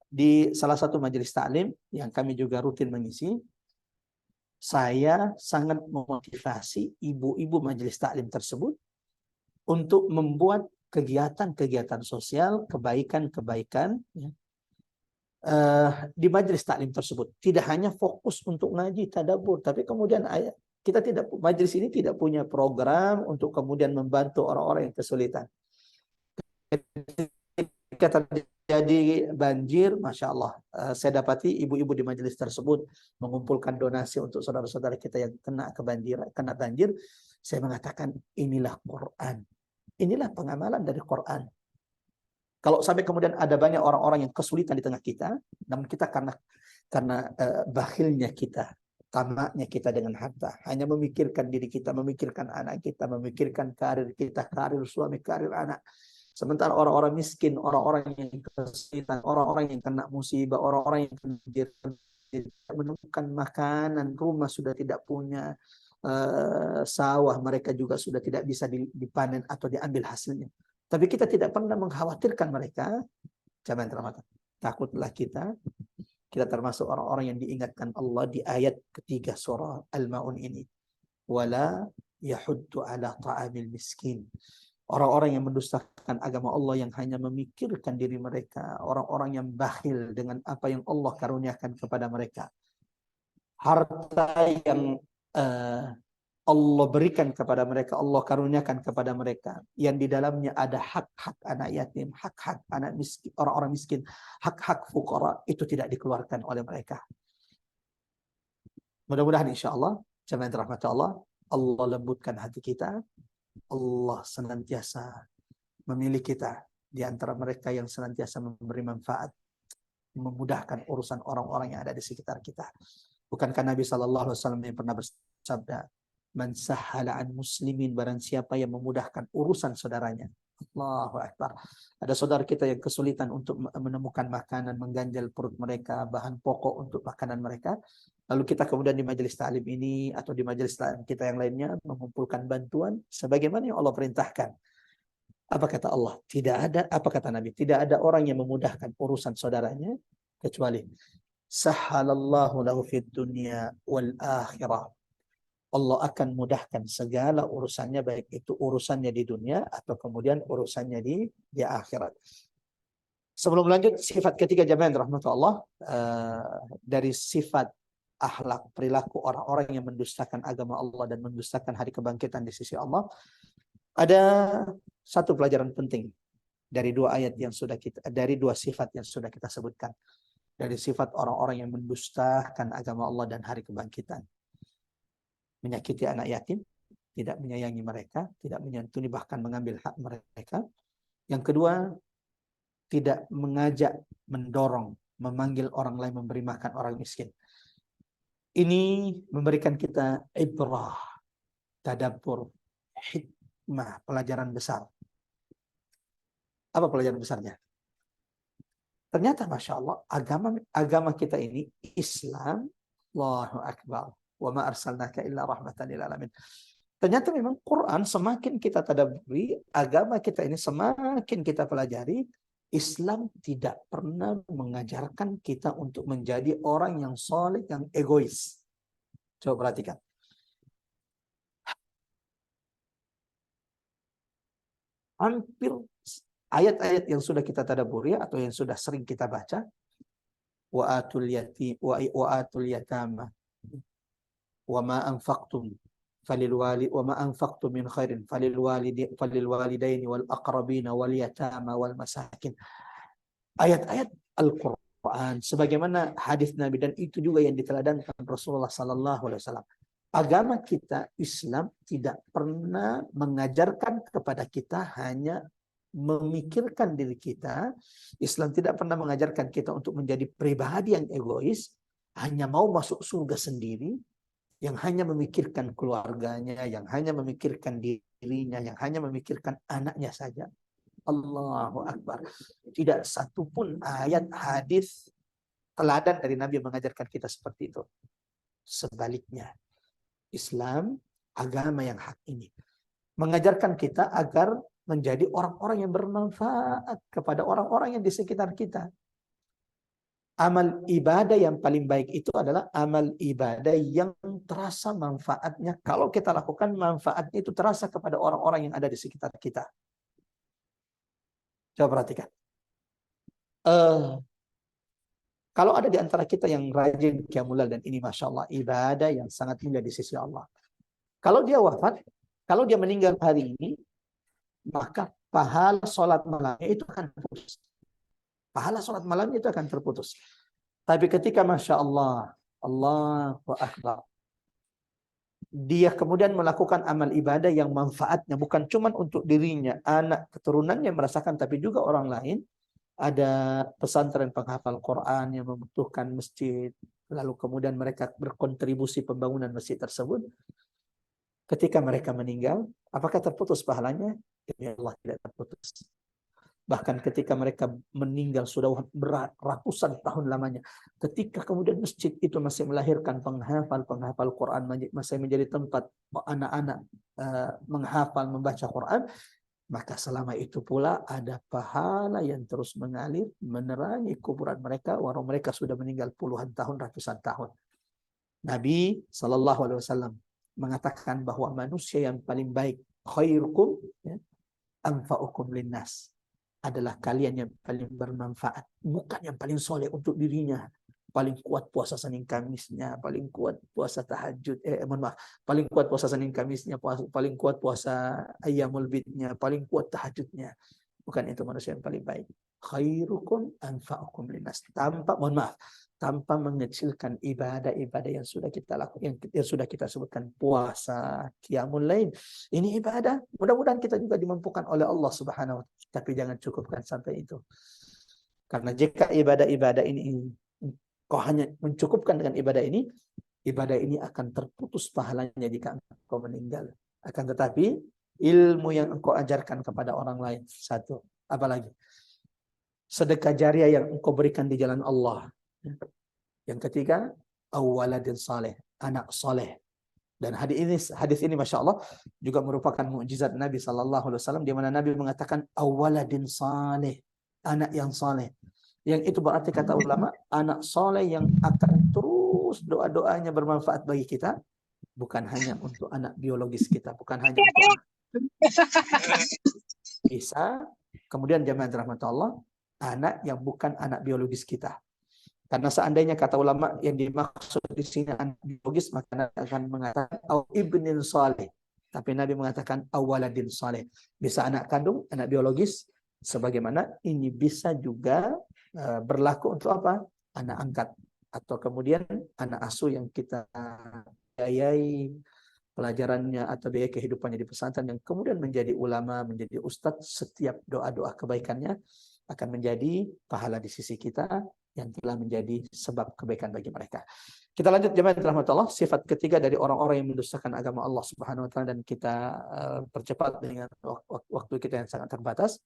Di salah satu majelis taklim yang kami juga rutin mengisi, saya sangat memotivasi ibu-ibu majelis taklim tersebut untuk membuat kegiatan-kegiatan sosial, kebaikan-kebaikan ya, di majelis taklim tersebut. Tidak hanya fokus untuk ngaji, tadabbur, tapi kemudian kita tidak, majelis ini tidak punya program untuk kemudian membantu orang-orang yang kesulitan. Ketika terjadi banjir, Masya Allah, saya dapati ibu-ibu di majelis tersebut mengumpulkan donasi untuk saudara-saudara kita yang kena banjir. Saya mengatakan, inilah Quran. Inilah pengamalan dari Quran. Kalau sampai kemudian ada banyak orang-orang yang kesulitan di tengah kita, namun kita karena bakhilnya kita, tamaknya kita dengan harta, hanya memikirkan diri kita, memikirkan anak kita, memikirkan karir kita, karir suami, karir anak. Sementara orang-orang miskin, orang-orang yang kesulitan, orang-orang yang kena musibah, orang-orang yang tidak menemukan makanan, rumah sudah tidak punya, sawah mereka juga sudah tidak bisa dipanen atau diambil hasilnya. Tapi kita tidak pernah mengkhawatirkan mereka. Jangan terlambat. Takutlah kita termasuk orang-orang yang diingatkan Allah di ayat ketiga surah Al-Maun ini. Wala yahuddu ala ta'amil miskin. Orang-orang yang mendustakan agama Allah, yang hanya memikirkan diri mereka, orang-orang yang bakhil dengan apa yang Allah karuniakan kepada mereka. Harta yang Allah berikan kepada mereka, Allah karuniakan kepada mereka, yang di dalamnya ada hak-hak anak yatim, hak-hak anak miskin, orang-orang miskin, hak-hak fuqara, itu tidak dikeluarkan oleh mereka. Mudah-mudahan insya Allah, jemaah rahmat Allah, Allah lembutkan hati kita, Allah senantiasa memilih kita di antara mereka yang senantiasa memberi manfaat, memudahkan urusan orang-orang yang ada di sekitar kita. Bukankah Nabi SAW yang pernah bersabda, man sahhala an muslimin, barang siapa yang memudahkan urusan saudaranya. Allahu Akbar. Ada saudara kita yang kesulitan untuk menemukan makanan, mengganjal perut mereka, bahan pokok untuk makanan mereka. Lalu kita kemudian di majelis ta'lim ini atau di majelis ta'lim kita yang lainnya mengumpulkan bantuan sebagaimana yang Allah perintahkan. Apa kata Allah? Tidak ada, apa kata Nabi? Tidak ada orang yang memudahkan urusan saudaranya kecuali sahhalallahu lahu fid dunya wal akhirah. Allah akan mudahkan segala urusannya, baik itu urusannya di dunia atau kemudian urusannya di akhirat. Sebelum lanjut, sifat ketiga jamaah rahmatullah, dari sifat akhlak perilaku orang-orang yang mendustakan agama Allah dan mendustakan hari kebangkitan di sisi Allah, ada satu pelajaran penting dari dua ayat yang sudah kita, dari dua sifat yang sudah kita sebutkan, dari sifat orang-orang yang mendustakan agama Allah dan hari kebangkitan. Menyakiti anak yatim, tidak menyayangi mereka, tidak menyantuni, bahkan mengambil hak mereka. Yang kedua, tidak mengajak, mendorong, memanggil orang lain memberi makan orang miskin. Ini memberikan kita ibrah, tadabbur, hikmah, pelajaran besar. Apa pelajaran besarnya? Ternyata Masya Allah, agama kita ini Islam, Allahu Akbar, wa ma arsalnaka illa rahmatan lil alamin. Ternyata memang Quran semakin kita tadabburi, agama kita ini semakin kita pelajari, Islam tidak pernah mengajarkan kita untuk menjadi orang yang soleh, yang egois. Coba perhatikan. Hampir ayat-ayat yang sudah kita tadabburi atau yang sudah sering kita baca, wa atul yatama wa ma anfaqtum wa ma anfaqtum min khairin falil walidaini wal aqrabina wal yatama wal masakin. Ayat-ayat Al-Qur'an sebagaimana hadis Nabi, dan itu juga yang diteladankan Rasulullah sallallahu alaihi wasallam. Agama kita Islam tidak pernah mengajarkan kepada kita hanya memikirkan diri kita. Islam tidak pernah mengajarkan kita untuk menjadi pribadi yang egois, hanya mau masuk surga sendiri, yang hanya memikirkan keluarganya, yang hanya memikirkan dirinya, yang hanya memikirkan anaknya saja. Allahu Akbar. Tidak satupun ayat hadis teladan dari Nabi yang mengajarkan kita seperti itu. Sebaliknya, Islam, agama yang hak ini, mengajarkan kita agar menjadi orang-orang yang bermanfaat kepada orang-orang yang di sekitar kita. Amal ibadah yang paling baik itu adalah amal ibadah yang terasa manfaatnya. Kalau kita lakukan, manfaatnya itu terasa kepada orang-orang yang ada di sekitar kita. Coba perhatikan. Kalau ada di antara kita yang rajin qiyamul lail, dan ini Masya Allah ibadah yang sangat mulia di sisi Allah. Kalau dia wafat, kalau dia meninggal hari ini, maka pahala sholat malamnya itu akan terputus. Pahala sholat malamnya itu akan terputus. Tapi ketika Masya Allah, Allahu Akbar, dia kemudian melakukan amal ibadah yang manfaatnya bukan cuma untuk dirinya, anak, keturunannya merasakan, tapi juga orang lain. Ada pesantren penghafal Quran yang membutuhkan masjid, lalu kemudian mereka berkontribusi pembangunan masjid tersebut. Ketika mereka meninggal, apakah terputus pahalanya? Ya Allah, tidak terputus. Bahkan ketika mereka meninggal sudah ratusan tahun lamanya, ketika kemudian masjid itu masih melahirkan penghafal Quran, masih menjadi tempat anak-anak menghafal, membaca Quran, maka selama itu pula ada pahala yang terus mengalir menerangi kuburan mereka, walau mereka sudah meninggal puluhan tahun, ratusan tahun. Nabi SAW mengatakan bahwa manusia yang paling baik, khairukum anfa'ukum linnas, adalah kalian yang paling bermanfaat, bukan yang paling soleh untuk dirinya, paling kuat puasa Senin Kamisnya, paling kuat puasa tahajud, paling kuat puasa Senin Kamisnya, paling kuat puasa Ayyamul Bidnya, paling kuat tahajudnya. Bukan itu manusia yang paling baik. Khairukum anfa'ukum linnas. Tanpa mengecilkan ibadah-ibadah yang sudah kita lakukan, yang sudah kita sebutkan, puasa, qiyamul lail. Ini ibadah. Mudah-mudahan kita juga dimampukan oleh Allah Subhanahu wa taala. Tapi jangan cukupkan sampai itu. Karena jika ibadah-ibadah ini kau hanya mencukupkan dengan ibadah ini akan terputus pahalanya jika engkau meninggal. Akan tetapi ilmu yang engkau ajarkan kepada orang lain, satu. Apalagi? Sedekah jariah yang engkau berikan di jalan Allah. Yang ketiga, awaladin saleh, anak saleh. Dan hadis ini Masya Allah juga merupakan mukjizat Nabi SAW, di mana Nabi mengatakan awaladin saleh, anak yang saleh. Yang itu berarti kata ulama, anak saleh yang akan terus doa-doanya bermanfaat bagi kita, bukan hanya untuk anak biologis kita, bukan hanya untuk anak. Bisa kemudian jamaah rahmat Allah, anak yang bukan anak biologis kita. Karena seandainya kata ulama yang dimaksud di sini anak biologis, maka Nabi akan mengatakan au ibnin saleh. Tapi Nabi mengatakan awaladin saleh. Bisa anak kandung, anak biologis, sebagaimana ini bisa juga berlaku untuk apa? Anak angkat, atau kemudian anak asuh yang kita biayai pelajarannya atau biaya kehidupannya di pesantren, yang kemudian menjadi ulama, menjadi ustadz. Setiap doa-doa kebaikannya akan menjadi pahala di sisi kita, yang telah menjadi sebab kebaikan bagi mereka. Kita lanjut jemaah rahmatullah, sifat ketiga dari orang-orang yang mendustakan agama Allah Subhanahu wa taala, dan kita percepat dengan waktu kita yang sangat terbatas.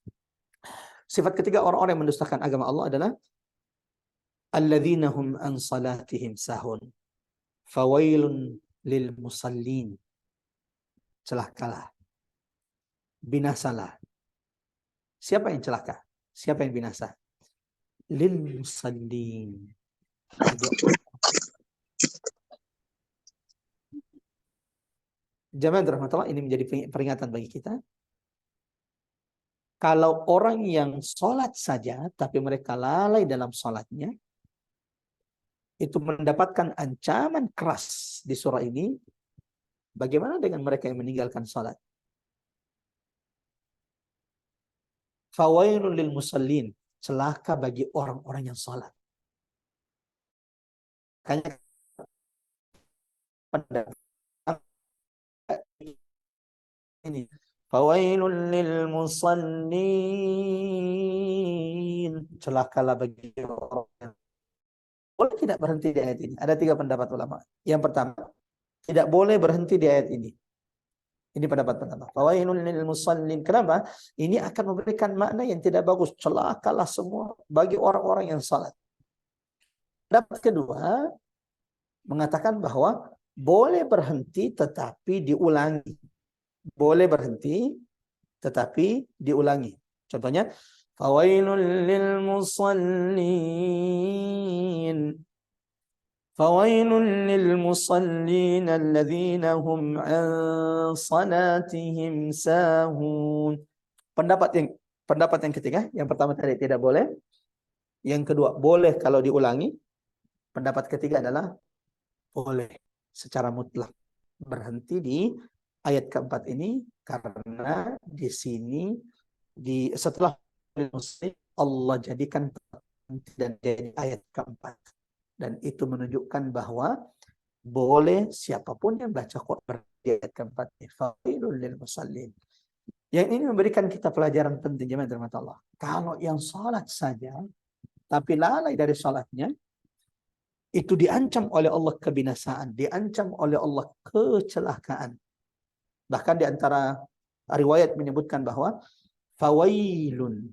Sifat ketiga orang-orang yang mendustakan agama Allah adalah alladzina hum an salatihim sahun fawailun lil musallin. Celakalah, binasalah. Siapa yang celaka? Siapa yang binasa? Lil musallin. Jamaah rahmatullah, ini menjadi peringatan bagi kita. Kalau orang yang sholat saja, tapi mereka lalai dalam sholatnya, itu mendapatkan ancaman keras di surah ini. Bagaimana dengan mereka yang meninggalkan sholat? Fawailun lil musallin. Celaka bagi orang-orang yang sholat. Makanya ini Fawailul lil musallin. Celakalah bagi orang yang boleh tidak berhenti di ayat ini. Ada 3 pendapat ulama. Yang pertama, tidak boleh berhenti di ayat ini. Ini pendapat pertama. Fawailul lil musallin. Kenapa? Ini akan memberikan makna yang tidak bagus. Celakalah semua bagi orang-orang yang salat. Pendapat kedua mengatakan bahwa boleh berhenti tetapi diulangi. Boleh berhenti tetapi diulangi. Contohnya, fawailul lil musallin. Fawailul lil musallin alladzina hum an salatihim sahun. Pendapat yang ketiga, yang pertama tadi tidak boleh. Yang kedua, boleh kalau diulangi. Pendapat ketiga adalah boleh secara mutlak berhenti di ayat keempat ini karena di sini setelah Allah jadikan dan jadi ayat keempat, dan itu menunjukkan bahwa boleh siapapun yang baca Quran di ayat keempat ini. Fawailul lil musallin. Yang ini memberikan kita pelajaran penting jemaah rahmat Allah. Kalau yang salat saja tapi lalai dari salatnya, itu diancam oleh Allah kebinasaan, diancam oleh Allah kecelakaan. Bahkan di antara riwayat menyebutkan bahwa fawailun.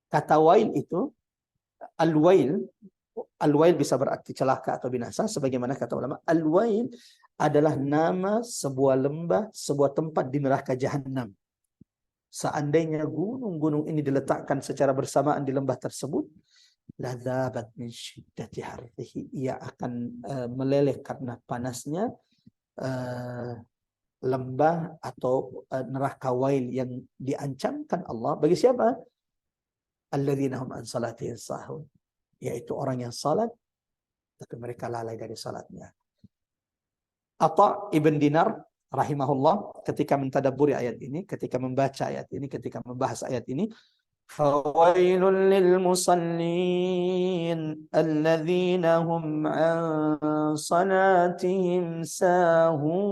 Kata wail itu, al-wail bisa berarti celaka atau binasa, sebagaimana kata ulama, al-wail adalah nama sebuah lembah, sebuah tempat di neraka jahanam. Seandainya gunung-gunung ini diletakkan secara bersamaan di lembah tersebut, ladzabat min syiddati harrihi, ia akan meleleh karena panasnya lembah atau neraka wail yang diancamkan Allah bagi siapa? Alladzina hum an salatihim sahun, yaitu orang yang salat tapi mereka lalai dari salatnya. Atha ibn Dinar rahimahullah ketika mentadabburi ayat ini, ketika membaca ayat ini, ketika membahas ayat ini, fawailul lil musallin alladzina hum an salatihim sahun.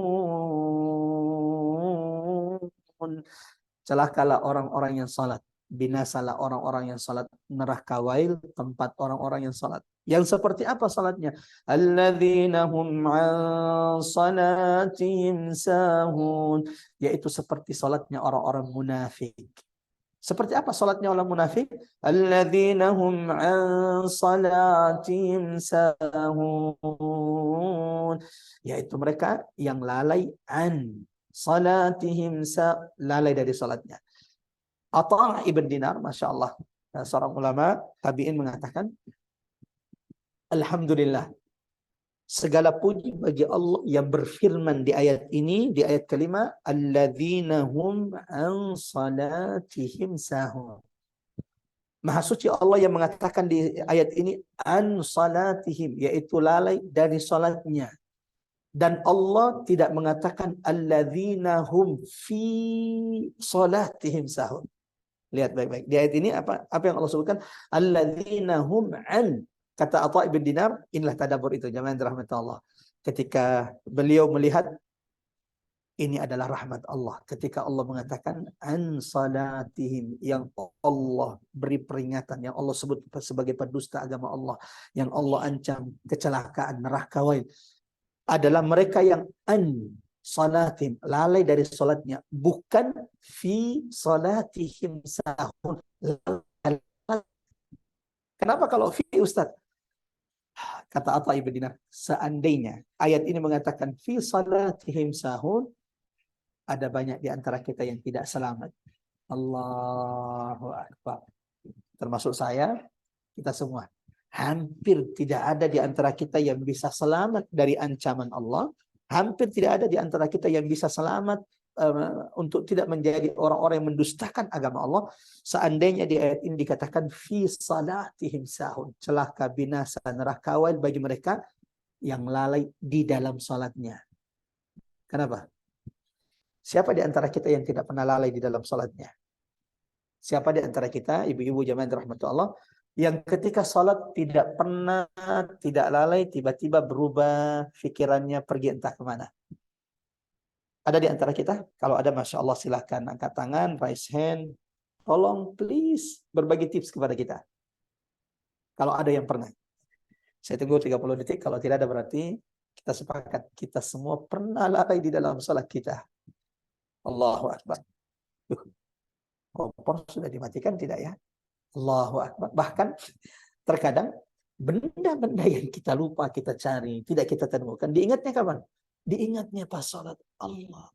Celakalah orang-orang yang salat, binasalah orang-orang yang salat, neraka wail tempat orang-orang yang salat. Yang seperti apa salatnya? Alladzina hum an salatihim sahun, yaitu seperti salatnya orang-orang munafik. Seperti apa salatnya orang munafik? Alladzina hum an salatihim sahun, yaitu mereka yang lalai an salatihim lalai dari salatnya. Atha ibn Dinar, Masya Allah, seorang ulama tabi'in mengatakan, alhamdulillah, segala puji bagi Allah yang berfirman di ayat ini, di ayat kelima, alladzina hum an salatihim sahun. Maha suci Allah yang mengatakan di ayat ini an salatihim, yaitu lalai dari salatnya. Dan Allah tidak mengatakan alladzina hum fi salatihim sahun. Lihat baik-baik. Di ayat ini apa yang Allah sebutkan? Alladzina hum an. Kata Atha ibn Dinar, inilah tadabbur itu jemaah rahmat Allah. Ketika beliau melihat ini adalah rahmat Allah. Ketika Allah mengatakan an salatihim, yang Allah beri peringatan, yang Allah sebut sebagai pendusta agama Allah, yang Allah ancam kecelakaan neraka wail, adalah mereka yang an salatihim, lalai dari salatnya, bukan fi salatihim sahun. Kenapa kalau fi, Ustaz? Kata Atha ibn Dinar, seandainya ayat ini mengatakan fi salatihim sahun, ada banyak di antara kita yang tidak selamat. Allahu Akbar. Termasuk saya, kita semua. Hampir tidak ada di antara kita yang bisa selamat dari ancaman Allah. Hampir tidak ada di antara kita yang bisa selamat untuk tidak menjadi orang-orang yang mendustakan agama Allah. Seandainya di ayat ini dikatakan fi salatihim sahun, celaka binasa neraka wail bagi mereka yang lalai di dalam salatnya. Kenapa? Siapa di antara kita yang tidak pernah lalai di dalam salatnya? Siapa di antara kita, ibu-ibu jamaah rahmatullah, yang ketika salat tidak pernah, tidak lalai, tiba-tiba berubah pikirannya, pergi entah kemana? Ada di antara kita? Kalau ada, Masya Allah, silakan angkat tangan, raise hand. Tolong please berbagi tips kepada kita. Kalau ada yang pernah. Saya tunggu 30 detik. Kalau tidak ada berarti kita sepakat. Kita semua pernah lalai di dalam salat kita. Allahu Akbar. Kompor sudah dimatikan tidak ya? Allahu Akbar. Bahkan terkadang benda-benda yang kita lupa kita cari, tidak kita temukan. Diingatnya kapan? Diingatnya pas salat. Allah.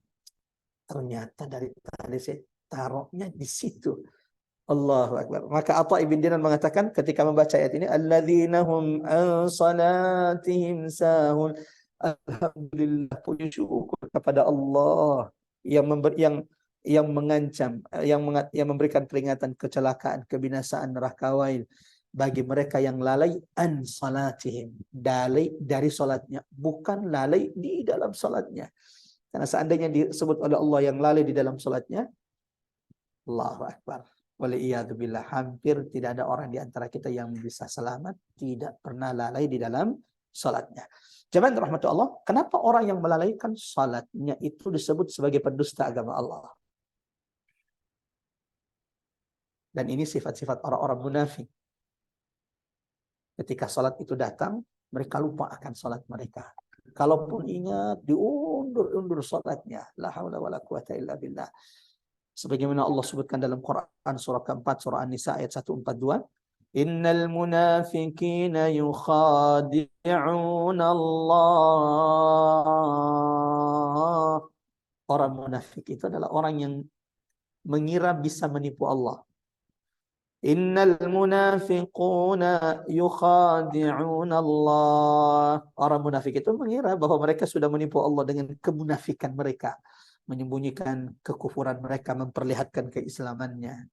Ternyata dari tadi saya taruhnya di situ. Allahu Akbar. Maka Atha ibn Dinar mengatakan ketika membaca ayat ini, alladzina hum an salatihim sahun. Alhamdulillah, puji syukur kepada Allah yang mengancam, yang memberikan peringatan kecelakaan, kebinasaan, neraka wail bagi mereka yang lalai an salatihim, lalai dari salatnya, bukan lalai di dalam salatnya. Karena seandainya disebut oleh Allah yang lalai di dalam salatnya, Allahu Akbar. Waliyadzubillah, hampir tidak ada orang di antara kita yang bisa selamat tidak pernah lalai di dalam salatnya. Jemaah rahmatullah Allah, kenapa orang yang melalaikan salatnya itu disebut sebagai pendusta agama Allah? Dan ini sifat-sifat orang-orang munafik. Ketika salat itu datang, mereka lupa akan salat mereka. Kalaupun ingat, diundur-undur salatnya. La haula wala quwata illa billah. Sebagaimana Allah sebutkan dalam Quran surah keempat, surah An-Nisa ayat 142. Innal munafiqina yukhadi'un Allah. Orang munafik itu adalah orang yang mengira bisa menipu Allah. Innal munafiquna yukhadi'un Allah. Orang munafik itu mengira bahwa mereka sudah menipu Allah dengan kemunafikan mereka, menyembunyikan kekufuran mereka, memperlihatkan keislamannya.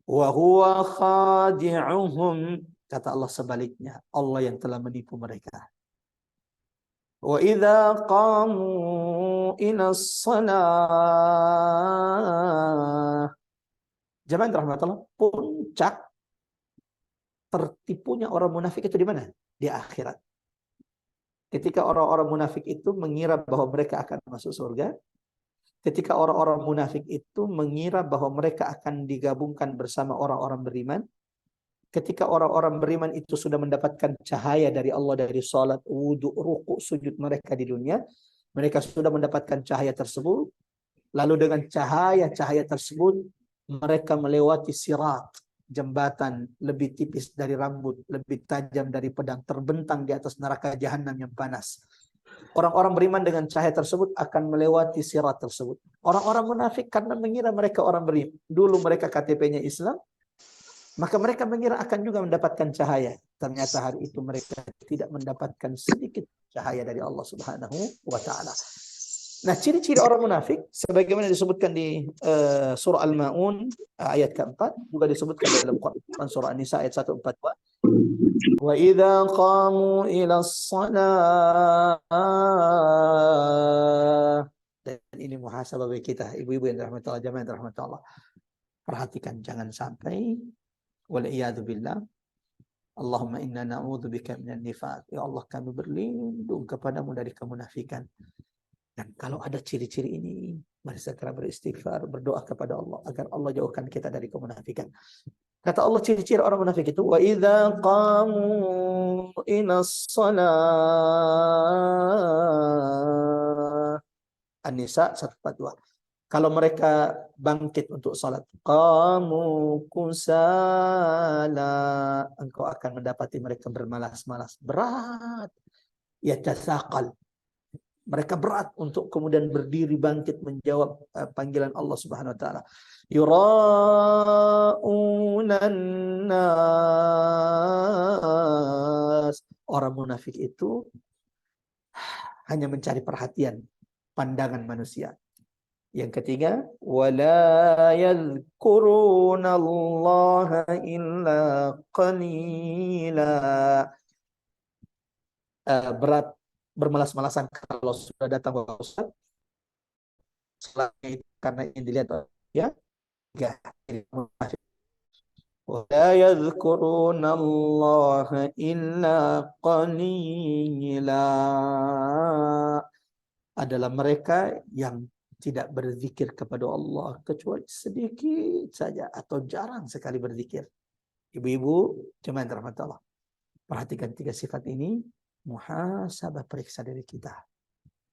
Wa huwa khadi'uhum, kata Allah sebaliknya, Allah yang telah menipu mereka. Wa idza qamu ila shalah, jemaah rahmatullah, puncak tertipunya orang munafik itu di mana? Di akhirat. Ketika orang-orang munafik itu mengira bahwa mereka akan masuk surga, ketika orang-orang munafik itu mengira bahwa mereka akan digabungkan bersama orang-orang beriman, ketika orang-orang beriman itu sudah mendapatkan cahaya dari Allah, dari salat, wudhu, ruku, sujud mereka di dunia, mereka sudah mendapatkan cahaya tersebut, lalu dengan cahaya-cahaya tersebut mereka melewati sirat, jembatan lebih tipis dari rambut, lebih tajam dari pedang, terbentang di atas neraka jahanam yang panas. Orang-orang beriman dengan cahaya tersebut akan melewati sirat tersebut. Orang-orang munafik karena mengira mereka orang beriman, dulu mereka KTP-nya Islam, maka mereka mengira akan juga mendapatkan cahaya. Ternyata hari itu mereka tidak mendapatkan sedikit cahaya dari Allah Subhanahu wa Ta'ala. Nah, ciri-ciri orang munafik sebagaimana disebutkan di surah Al-Maun ayat keempat, juga disebutkan dalam Quran surah An-Nisa ayat 142. Wa idza qamu ila shalah. Dan ini muhasabah bagi kita, ibu-ibu yang dirahmati Allah, jamaah yang dirahmati Allah. Perhatikan jangan sampai wal iyadu billah. Allahumma inna na'udzubika minan nifaq. Ya Allah, kami berlindung kepadamu dari kemunafikan. Dan kalau ada ciri-ciri ini, mari segera beristighfar, berdoa kepada Allah agar Allah jauhkan kita dari kemunafikan. Kata Allah ciri-ciri orang munafik itu, wa idza qamu ila shalah. An-Nisa 142. Kalau mereka bangkit untuk salat, qamu kusala, engkau akan mendapati mereka bermalas-malas, berat, yatasaqal. Mereka berat untuk kemudian berdiri bangkit menjawab panggilan Allah Subhanahu wa taala. Yura'unan nas. Orang munafik itu hanya mencari perhatian, pandangan manusia. Yang ketiga, wala yadhkurunallaha illa qalila. Berat, bermalas-malasan kalau sudah datang ke Ustaz. Selain itu karena ini dilihat ya, enggak. Wala yadhkurunallaha illa qalila. adalah mereka yang tidak berzikir kepada Allah kecuali sedikit saja atau jarang sekali berzikir. Ibu-ibu, jemaah yang dirahmati Allah, perhatikan 3 sifat ini, muhasabah, periksa diri kita.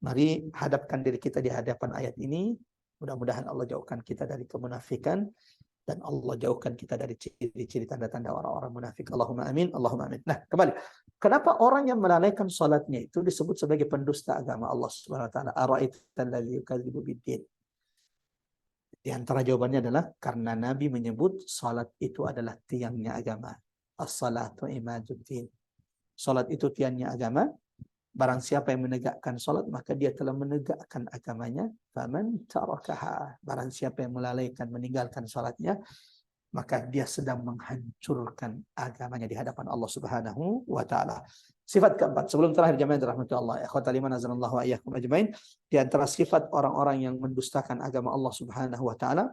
Mari hadapkan diri kita di hadapan ayat ini. Mudah-mudahan Allah jauhkan kita dari kemunafikan dan Allah jauhkan kita dari ciri-ciri tanda-tanda orang-orang munafik. Allahumma amin, Allahumma amin. Nah, kembali. Kenapa orang yang melalaikan salatnya itu disebut sebagai pendusta agama Allah Subhanahu wa taala? Ara'aital ladzi yukadzibu biddin. Di antara jawabannya adalah karena Nabi menyebut salat itu adalah tiangnya agama. As-salatu imaduddin. Salat itu tiangnya agama. Barang siapa yang menegakkan salat, maka dia telah menegakkan agamanya. Faman tarakaha. Barang siapa yang melalaikan, meninggalkan salatnya, maka dia sedang menghancurkan agamanya di hadapan Allah Subhanahu wa taala. Sifat keempat, sebelum terakhir jemaah dirahmati Allah, ikhwatal iman azanallahu wa iyyakum ajmain, di antara sifat orang-orang yang mendustakan agama Allah Subhanahu wa taala,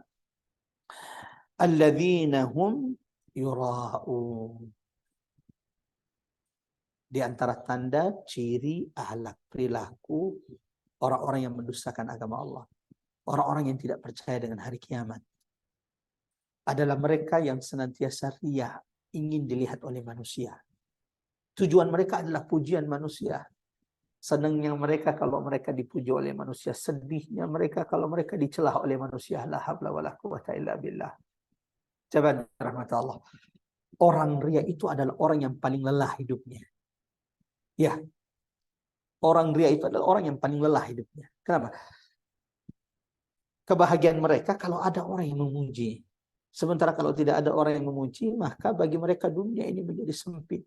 alladzina hum yura'un. Di antara tanda, ciri, akhlak, perilaku orang-orang yang mendustakan agama Allah, orang-orang yang tidak percaya dengan hari kiamat, adalah mereka yang senantiasa riya, ingin dilihat oleh manusia. Tujuan mereka adalah pujian manusia. Senangnya mereka kalau mereka dipuji oleh manusia, sedihnya mereka kalau mereka dicelah oleh manusia. La haula wala quwwata illa billah. Coba rahmat Allah. Orang riya itu adalah orang yang paling lelah hidupnya. Ya, orang riya itu adalah orang yang paling lelah hidupnya. Kenapa? Kebahagiaan mereka kalau ada orang yang memuji. Sementara kalau tidak ada orang yang memuji, maka bagi mereka dunia ini menjadi sempit.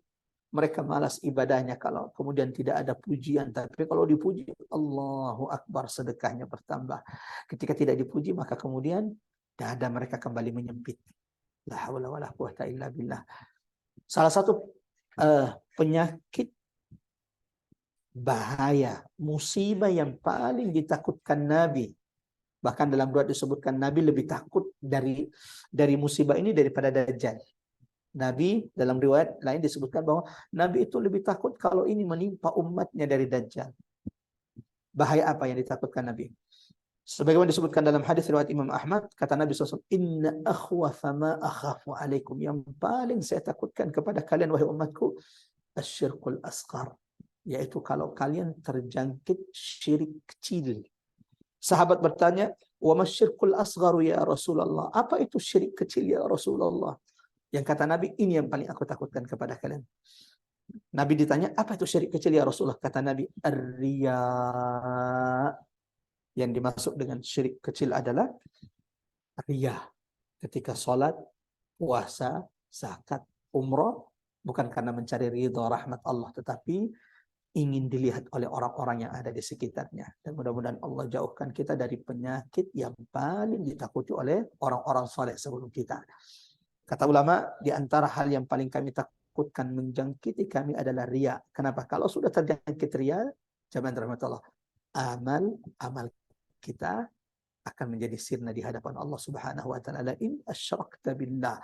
Mereka malas ibadahnya kalau kemudian tidak ada pujian. Tapi kalau dipuji, Allahu Akbar, sedekahnya bertambah. Ketika tidak dipuji, maka kemudian dada mereka kembali menyempit. La haula wala quwwata illa billah. Salah satu penyakit bahaya, musibah yang paling ditakutkan Nabi. Bahkan dalam doa disebutkan Nabi lebih takut dari musibah ini daripada Dajjal. Nabi dalam riwayat lain disebutkan bahwa Nabi itu lebih takut kalau ini menimpa umatnya dari Dajjal. Bahaya apa yang ditakutkan Nabi? Sebagaimana disebutkan dalam hadis riwayat Imam Ahmad, kata Nabi SAW, Inna akhwafa ma akhafu alaikum. Yang paling saya takutkan kepada kalian, wahai umatku, asyirkul asghar. Yaitu kalau kalian terjangkit syirik kecil. Sahabat bertanya, wa masyirkul asgharu ya Rasulullah? Apa itu syirik kecil ya Rasulullah? Yang kata Nabi, ini yang paling aku takutkan kepada kalian. Nabi ditanya, apa itu syirik kecil ya Rasulullah? Kata Nabi, ar-riya. Yang dimaksud dengan syirik kecil adalah riya. Ketika sholat, puasa, zakat, umrah, bukan karena mencari ridha rahmat Allah, tetapi ingin dilihat oleh orang-orang yang ada di sekitarnya. Dan mudah-mudahan Allah jauhkan kita dari penyakit yang paling ditakuti oleh orang-orang saleh sebelum kita. Kata ulama, di antara hal yang paling kami takutkan menjangkiti kami adalah riya. Kenapa? Kalau sudah terjangkit riya, jemaah rahmat Allah, amal kita akan menjadi sirna di hadapan Allah Subhanahu wa taala. In asyrakta billah.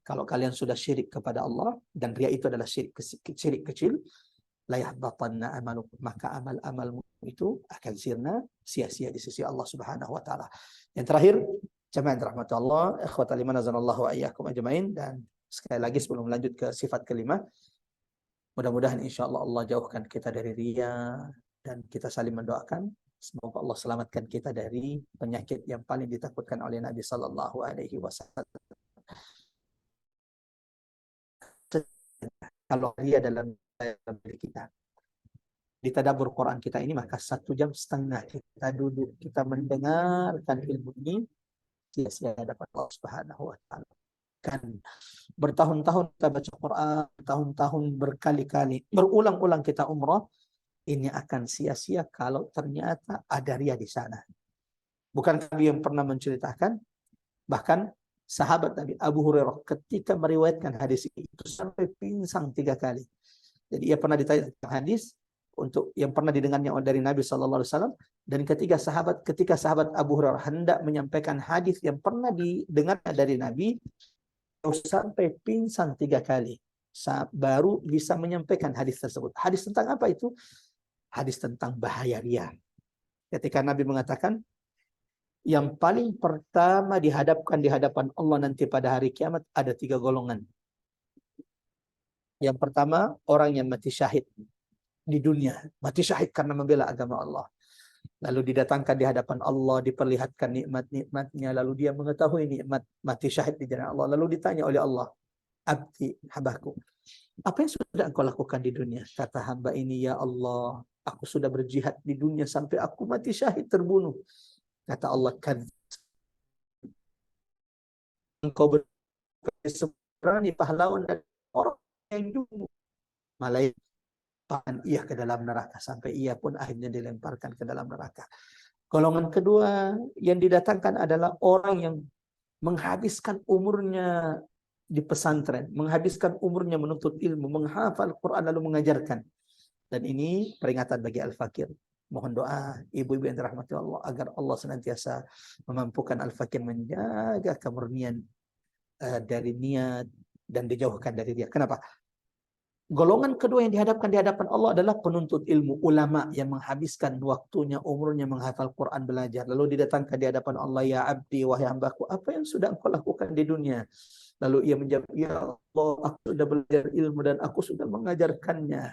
Kalau kalian sudah syirik kepada Allah, dan riya itu adalah syirik kecil, la yahbatanna amalukum, maka amal-amalmu itu akan sirna, sia-sia di sisi Allah Subhanahu wa taala. Yang terakhir, jemaah rahmat Allah, ikhwatal iman azanallahu wa iyyakum ajmain, dan sekali lagi sebelum lanjut ke sifat kelima, mudah-mudahan insyaallah Allah jauhkan kita dari riya, dan kita saling mendoakan semoga Allah selamatkan kita dari penyakit yang paling ditakutkan oleh Nabi sallallahu alaihi wasallam. Kalau riya dalam diri kita, di tadabbur Quran kita ini, maka 1,5 jam kita duduk, kita mendengarkan ilmu ini, sia-sia dapat Allah Subhanahu wa taala. Kan bertahun-tahun kita baca Quran, bertahun-tahun berkali-kali, berulang-ulang kita umrah, ini akan sia-sia kalau ternyata ada riya di sana. Bukan Nabi yang pernah menceritakan, bahkan sahabat Nabi Abu Hurairah ketika meriwayatkan hadis itu sampai pingsan 3 kali. Jadi ia pernah ditanya tentang hadis untuk yang pernah didengarnya dari Nabi sallallahu alaihi wasallam, dan ketika sahabat Abu Hurairah hendak menyampaikan hadis yang pernah didengarnya dari Nabi, sampai pingsan 3 kali baru bisa menyampaikan hadis tersebut. Hadis tentang apa itu? Hadis tentang bahaya riya. Ketika Nabi mengatakan, yang paling pertama dihadapkan di hadapan Allah nanti pada hari kiamat ada 3 golongan. Yang pertama, orang yang mati syahid di dunia. Mati syahid karena membela agama Allah. Lalu didatangkan di hadapan Allah, diperlihatkan nikmat-nikmatnya. Lalu dia mengetahui nikmat mati syahid di jalan Allah. Lalu ditanya oleh Allah, abdi, hambaku, apa yang sudah engkau lakukan di dunia? Kata hamba ini, ya Allah, aku sudah berjihad di dunia sampai aku mati syahid terbunuh. Kata Allah, engkau berani pahlawan dan orang yang dulu. Malaikat ia ke dalam neraka sampai ia pun akhirnya dilemparkan ke dalam neraka. Golongan kedua yang didatangkan adalah orang yang menghabiskan umurnya di pesantren, menghabiskan umurnya menuntut ilmu, menghafal Quran lalu mengajarkan. Dan ini peringatan bagi al-fakir. Mohon doa ibu-ibu yang dirahmati Allah agar Allah senantiasa memampukan al-fakir menjaga kemurnian dari niat dan dijauhkan dari dia. Kenapa? Golongan kedua yang dihadapkan di hadapan Allah adalah penuntut ilmu, ulama yang menghabiskan waktunya, umurnya menghafal Quran, belajar. Lalu didatangkan di hadapan Allah, ya abdi, wahai hambaku, apa yang sudah engkau lakukan di dunia? Lalu ia menjawab, ya Allah, aku sudah belajar ilmu dan aku sudah mengajarkannya.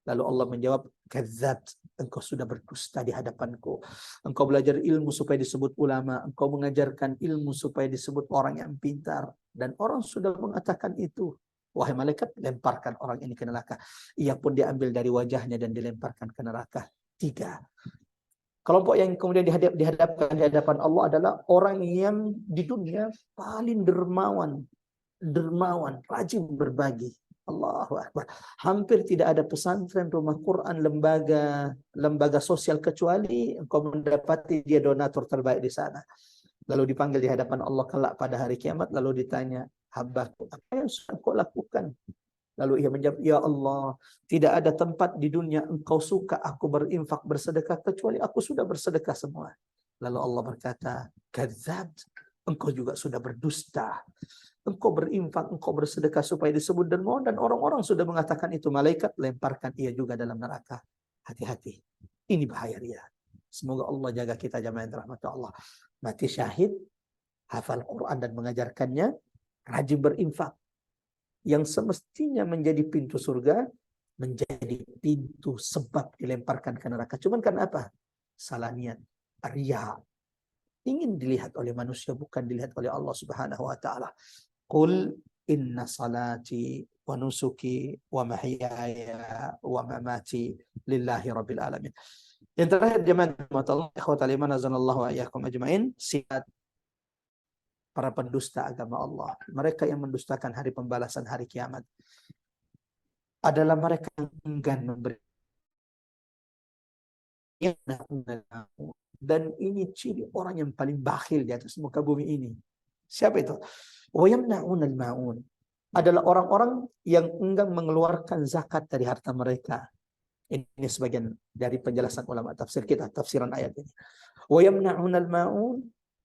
Lalu Allah menjawab, kadzab, engkau sudah berdusta di hadapanku. Engkau belajar ilmu supaya disebut ulama, engkau mengajarkan ilmu supaya disebut orang yang pintar. Dan orang sudah mengatakan itu. Wahai malaikat, lemparkan orang ini ke neraka. Ia pun diambil dari wajahnya dan dilemparkan ke neraka. 3. Kelompok yang kemudian dihadapkan di hadapan Allah adalah orang yang di dunia paling dermawan, rajin berbagi. Allahu Akbar. Hampir tidak ada pesantren, rumah Quran, lembaga sosial kecuali engkau mendapati dia donatur terbaik di sana. Lalu dipanggil di hadapan Allah kelak pada hari kiamat, lalu ditanya, hambaku, apa yang sudah kau lakukan? Lalu ia menjawab, ya Allah, tidak ada tempat di dunia engkau suka aku berinfak, bersedekah, kecuali aku sudah bersedekah semua. Lalu Allah berkata, kadzab, engkau juga sudah berdusta. Engkau berinfak, engkau bersedekah supaya disebut dermawan, dan orang-orang sudah mengatakan itu. Malaikat lemparkan ia juga dalam neraka. Hati-hati, ini bahaya dia. Semoga Allah jaga kita jamaah yang dirahmati Allah. Mati syahid, hafal Quran dan mengajarkannya, rajin berinfak. Yang semestinya menjadi pintu surga, menjadi pintu sebab dilemparkan ke neraka. Cuman karena apa? Salah niat, riya. Ingin dilihat oleh manusia, bukan dilihat oleh Allah Subhanahu wa taala. Qul inna salati wa nusuki wa mahyaya wa mamati lillahi rabbil alamin. Yang terakhir jemaah Allah, ikhwatal iman azanallahu wa iyyakum ajmain, sifat para pendusta agama Allah, mereka yang mendustakan hari pembalasan, hari kiamat, adalah mereka yang enggan memberi. Dan ini ciri orang yang paling bakhil di atas muka bumi ini. Siapa itu? Wayamna'unal ma'un, adalah orang-orang yang enggan mengeluarkan zakat dari harta mereka. Ini sebagian dari penjelasan ulama tafsir kita, tafsiran ayat ini. Wayamna'unal ma'un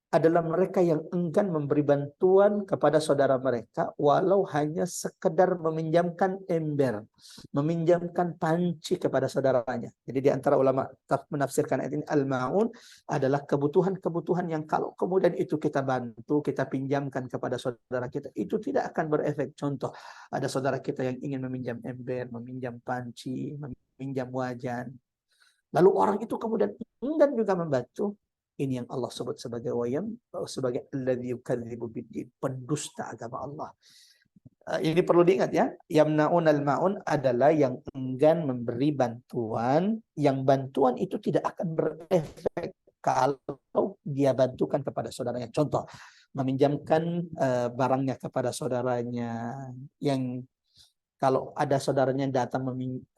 adalah mereka yang enggan memberi bantuan kepada saudara mereka, walau hanya sekedar meminjamkan ember, meminjamkan panci kepada saudaranya. Jadi di antara ulama menafsirkan ayat ini, al-ma'un adalah kebutuhan-kebutuhan yang kalau kemudian itu kita bantu, kita pinjamkan kepada saudara kita, itu tidak akan berefek. Contoh, ada saudara kita yang ingin meminjam ember, meminjam panci, meminjam wajan. Lalu orang itu kemudian enggan juga membantu. Ini yang Allah sebut sebagai wayam, sebagai alladzi yukadzibu biddin, pendusta agama Allah. Ini perlu diingat ya, yamnaunal ma'un adalah yang enggan memberi bantuan, yang bantuan itu tidak akan berefek kalau dia bantukan kepada saudaranya. Contoh, meminjamkan barangnya kepada saudaranya, yang kalau ada saudaranya datang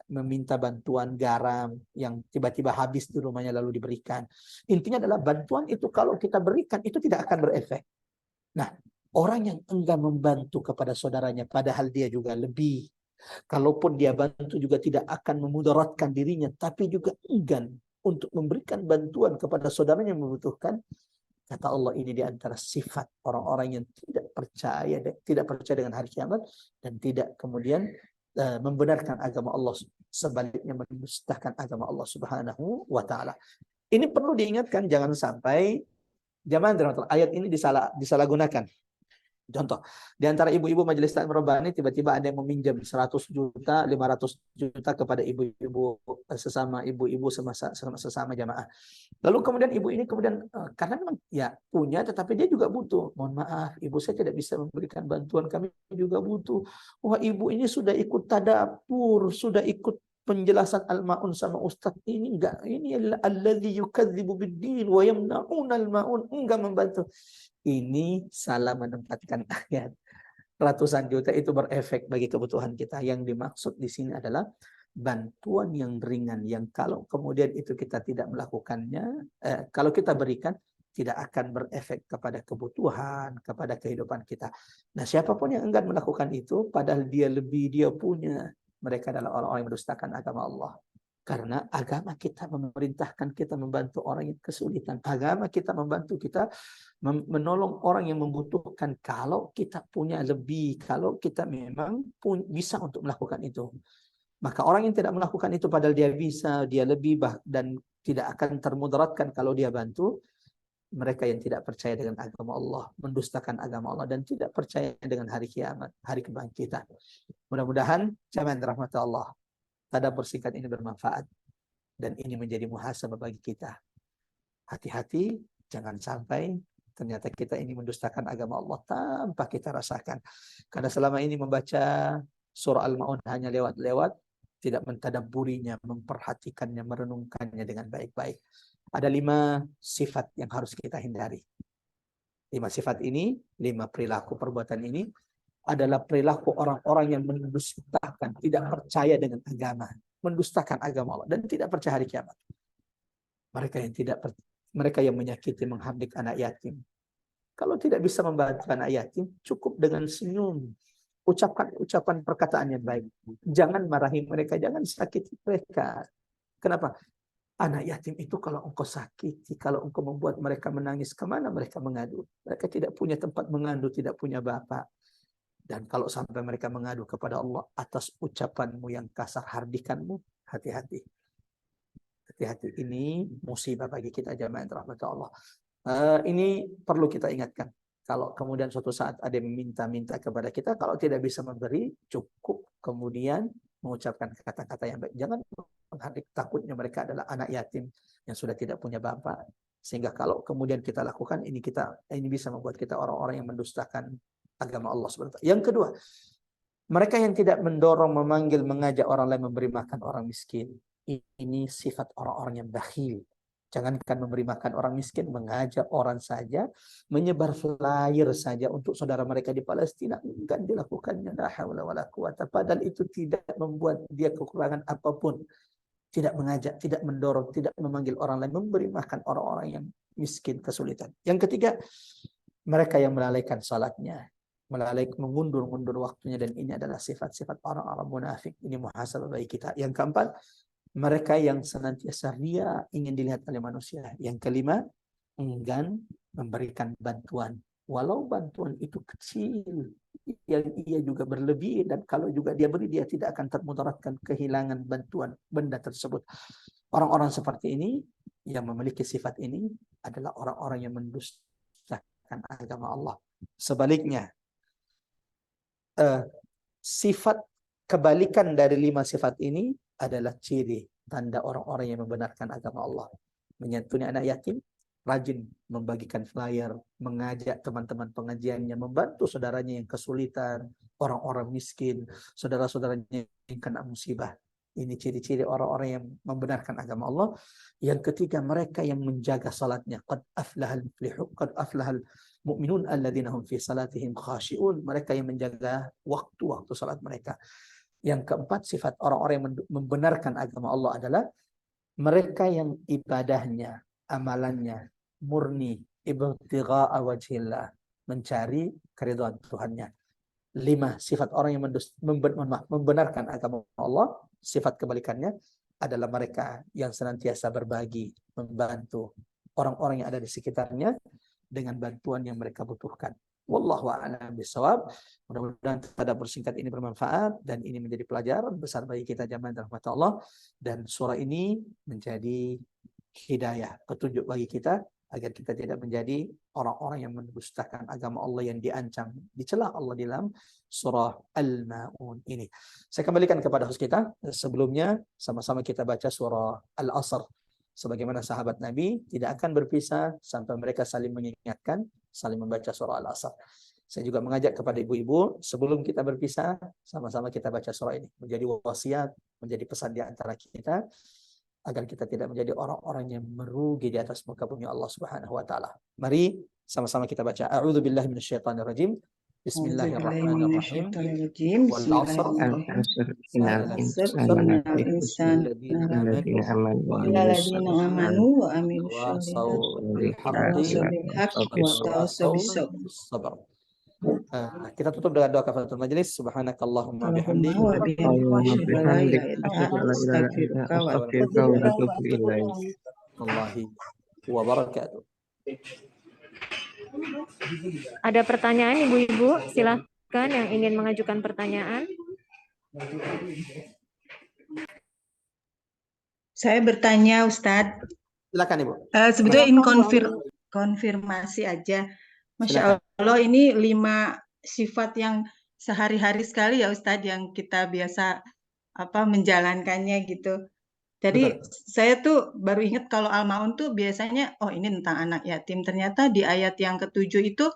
meminta bantuan garam yang tiba-tiba habis di rumahnya lalu diberikan. Intinya adalah bantuan itu kalau kita berikan itu tidak akan berefek. Nah, orang yang enggan membantu kepada saudaranya padahal dia juga lebih, kalaupun dia bantu juga tidak akan memudaratkan dirinya, tapi juga enggan untuk memberikan bantuan kepada saudaranya yang membutuhkan. Kata Allah, ini di antara sifat orang-orang yang tidak percaya dengan hari kiamat dan tidak kemudian membenarkan agama Allah, sebaliknya mendustakan agama Allah Subhanahu wa taala. Ini perlu diingatkan, jangan sampai jamaah ayat ini disalahgunakan. Contoh, di antara ibu-ibu majelis taklim Rabbani tiba-tiba ada yang meminjam 100 juta, 500 juta kepada ibu-ibu sesama ibu-ibu sesama jamaah. Lalu kemudian ibu ini karena memang ya punya tetapi dia juga butuh. Mohon maaf, ibu saya tidak bisa memberikan bantuan, kami juga butuh. Wah, ibu ini sudah ikut tadabur, sudah ikut penjelasan Al-Ma'un sama Ustadz ini enggak. Ini alladzi yukadzibu bid-din wa yamna'un al-ma'un, enggak membantu. Ini salah menempatkan ayat. Ratusan juta itu berefek bagi kebutuhan kita. Yang dimaksud di sini adalah bantuan yang ringan, yang kalau kemudian itu kita tidak melakukannya, kalau kita berikan, tidak akan berefek kepada kebutuhan, kepada kehidupan kita. Nah, siapapun yang enggan melakukan itu, padahal dia punya, mereka adalah orang-orang yang mendustakan agama Allah. Karena agama kita memerintahkan kita membantu orang yang kesulitan. Agama kita membantu kita menolong orang yang membutuhkan. Kalau kita punya lebih, kalau kita memang bisa untuk melakukan itu. Maka orang yang tidak melakukan itu padahal dia bisa, dia lebih dan tidak akan termudaratkan kalau dia bantu. Mereka yang tidak percaya dengan agama Allah, mendustakan agama Allah dan tidak percaya dengan hari kiamat, hari kebangkitan. Mudah-mudahan jamaah rahmat Allah, tadabbur singkat ini bermanfaat dan ini menjadi muhasabah bagi kita. Hati-hati, jangan sampai ternyata kita ini mendustakan agama Allah tanpa kita rasakan. Karena selama ini membaca surah Al-Ma'un hanya lewat-lewat, tidak mentadabburinya, memperhatikannya, merenungkannya dengan baik-baik. Ada 5 sifat yang harus kita hindari. 5 sifat ini, 5 perilaku perbuatan ini adalah perilaku orang-orang yang mendustakan, tidak percaya dengan agama, mendustakan agama Allah dan tidak percaya hari kiamat. Mereka yang menyakiti, menghardik anak yatim. Kalau tidak bisa membantu anak yatim, cukup dengan senyum. Ucapkan ucapan perkataan yang baik. Jangan marahi mereka, jangan sakiti mereka. Kenapa? Anak yatim itu kalau engkau sakiti, kalau engkau membuat mereka menangis, kemana mereka mengadu? Mereka tidak punya tempat mengadu, tidak punya bapak. Dan kalau sampai mereka mengadu kepada Allah atas ucapanmu yang kasar, hardikanmu, hati-hati. Hati-hati, ini musibah bagi kita jamaah yang dirahmati Allah. Ini perlu kita ingatkan. Kalau kemudian suatu saat ada yang meminta-minta kepada kita, kalau tidak bisa memberi, cukup kemudian mengucapkan kata-kata yang baik. Jangan menghardik, takutnya mereka adalah anak yatim yang sudah tidak punya bapak. Sehingga kalau kemudian kita lakukan, ini bisa membuat kita orang-orang yang mendustakan agama Allah SWT. Yang kedua, mereka yang tidak mendorong, memanggil, mengajak orang lain memberi makan orang miskin. Ini sifat orang-orang yang bakhil. Jangankan memberi makan orang miskin, mengajak orang saja, menyebar flyer saja untuk saudara mereka di Palestina, enggak dilakukannya. La haula wala quwata. Padahal itu tidak membuat dia kekurangan apapun. Tidak mengajak, tidak mendorong, tidak memanggil orang lain, memberi makan orang-orang yang miskin, kesulitan. Yang ketiga, mereka yang melalaikan salatnya, mengundur-mundur waktunya, dan ini adalah sifat-sifat orang-orang munafik. Ini muhasabah bagi kita. Yang keempat, mereka yang senantiasa ria, ingin dilihat oleh manusia. Yang kelima, enggan memberikan bantuan. Walau bantuan itu kecil, yang ia juga berlebih, dan kalau juga dia beri, dia tidak akan termudaratkan kehilangan bantuan benda tersebut. Orang-orang seperti ini, yang memiliki sifat ini, adalah orang-orang yang mendustakan agama Allah. Sebaliknya, sifat kebalikan dari 5 sifat ini adalah ciri tanda orang-orang yang membenarkan agama Allah. Menyantuni anak yatim, rajin membagikan flyer, mengajak teman-teman pengajiannya, membantu saudaranya yang kesulitan, orang-orang miskin, saudara-saudaranya yang kena musibah. Ini ciri-ciri orang-orang yang membenarkan agama Allah. Yang ketiga, mereka yang menjaga salatnya. Qad aflahal mu'minun alladzina hum fi salatihim khashi'un. Mereka yang menjaga waktu-waktu salat mereka. Yang keempat, sifat orang-orang yang membenarkan agama Allah adalah mereka yang ibadahnya, amalannya murni, ibtigha'a wajhillah, mencari keridhaan Tuhannya. 5 sifat orang yang membenarkan agama Allah. Sifat kebalikannya adalah mereka yang senantiasa berbagi, membantu orang-orang yang ada di sekitarnya dengan bantuan yang mereka butuhkan. Wallahu a'lam bishawab. Mudah-mudahan tadabbur singkat ini bermanfaat dan ini menjadi pelajaran besar bagi kita jamaah rahmat Allah, dan surah ini menjadi hidayah, petunjuk bagi kita agar kita tidak menjadi orang-orang yang mendustakan agama Allah yang diancam, dicela Allah di dalam surah Al-Ma'un ini. Saya kembalikan kepada host kita. Sebelumnya sama-sama kita baca surah Al-Asr. Sebagaimana sahabat Nabi tidak akan berpisah sampai mereka saling mengingatkan, saling membaca surah Al-Asr. Saya juga mengajak kepada ibu-ibu, sebelum kita berpisah, sama-sama kita baca surah ini. Menjadi wasiat, menjadi pesan di antara kita, agar kita tidak menjadi orang-orang yang merugi di atas muka bumi Allah Subhanahu wa taala. Mari sama-sama kita baca. A'udzubillahi minasyaitonirrajim. Bismillahirrahmanirrahim. Wal 'asr. العصر إن الإنسان Innal لفي insana خسر lafi الذين آمنوا wa إلا وعملوا الذين الصالحات آمنوا وعملوا tawasaw الصالحات bil haqqi وتواصوا بالحق وتواصوا بالصبر. bis sabr. Kita tutup dengan doa kafaratul majelis. Subhanakallahumma bihamdik. اللهم وبحمدك أشهد أن لا وبحمدك إله إلا أشهد أنت أن لا إله إلا أستغفرك أنت وأتوب أستغفرك وأتوب إليك. Wallahi wa barakatuh. Ada pertanyaan ibu-ibu? Silakan yang ingin mengajukan pertanyaan. Saya bertanya Ustadz, Silakan Ibu. sebetulnya konfirmasi aja. Masya Silakan. Allah, ini 5 sifat yang sehari-hari sekali ya Ustadz yang kita biasa menjalankannya gitu. Jadi Betul. saya tuh baru ingat kalau Al-Maun tuh biasanya ini tentang anak yatim. Ternyata di ayat yang ke-7 itu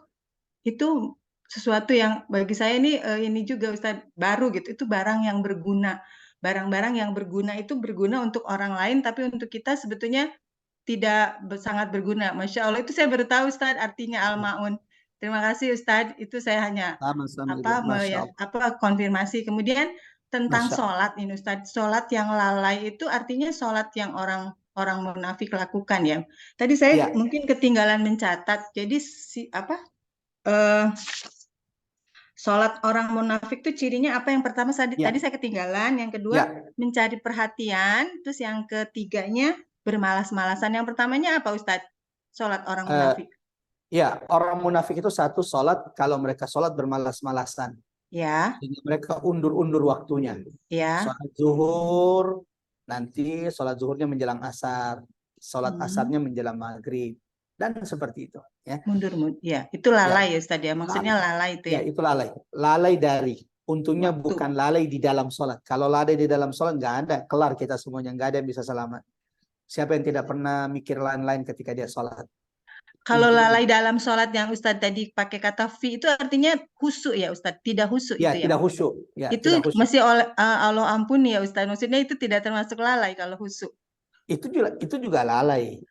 sesuatu yang bagi saya ini juga Ustadz baru gitu. Itu barang yang berguna. Barang-barang yang berguna itu berguna untuk orang lain, tapi untuk kita sebetulnya tidak sangat berguna. Masya Allah, itu saya baru tahu Ustadz artinya Al-Maun. Terima kasih Ustadz, itu saya hanya Sama-sama Ibu. Masya Allah. konfirmasi. Kemudian tentang Masya Allah. sholat ini Ustadz, sholat yang lalai itu artinya sholat yang orang munafik lakukan ya. Tadi saya Ya. mungkin ketinggalan mencatat. Jadi sholat orang munafik itu cirinya apa? Yang pertama tadi saya ketinggalan, yang kedua mencari perhatian, terus yang ketiganya bermalas-malasan. Yang pertamanya apa Ustadz? Sholat orang munafik. Ya, orang munafik itu satu sholat, kalau mereka sholat bermalas-malasan. Ya. Sehingga mereka undur-undur waktunya. Ya. Sholat zuhur, nanti sholat zuhurnya menjelang asar, sholat asarnya menjelang maghrib, dan seperti itu. Ya. Mundur, ya. Itu lalai ya Ustadz ya, maksudnya lalai itu ya. Ya, itu lalai. Lalai dari. Untungnya bukan lalai di dalam sholat. Kalau lalai di dalam sholat nggak ada, kelar kita semuanya, nggak ada yang bisa selamat. Siapa yang tidak pernah mikir lain-lain ketika dia sholat? Kalau lalai dalam sholat yang Ustadz tadi pakai kata fi itu artinya khusyuk ya Ustadz, tidak khusyuk ya, itu ya? Tidak khusyuk. Ya, itu tidak khusyuk. masih Allah ampuni ya Ustadz, maksudnya itu tidak termasuk lalai kalau khusyuk. Itu juga lalai,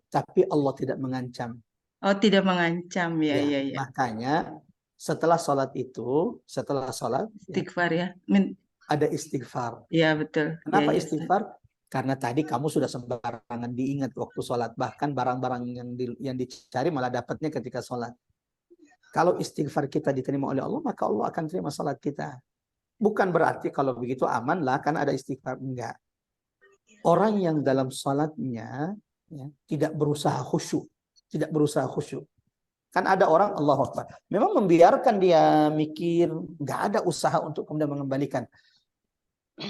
tapi Allah tidak mengancam. Oh, tidak mengancam ya. Makanya setelah sholat istighfar ya. Ada istighfar. Iya betul. Kenapa istighfar? Karena tadi kamu sudah sembarangan diingat waktu sholat, bahkan barang-barang yang dicari malah dapatnya ketika sholat. Kalau istighfar kita diterima oleh Allah, maka Allah akan terima sholat kita. Bukan berarti kalau begitu aman lah, kan ada istighfar. Enggak. Orang yang dalam sholatnya tidak berusaha khusyuk. Kan ada orang Allahu Akbar, memang membiarkan dia mikir, nggak ada usaha untuk kemudian mengembalikan.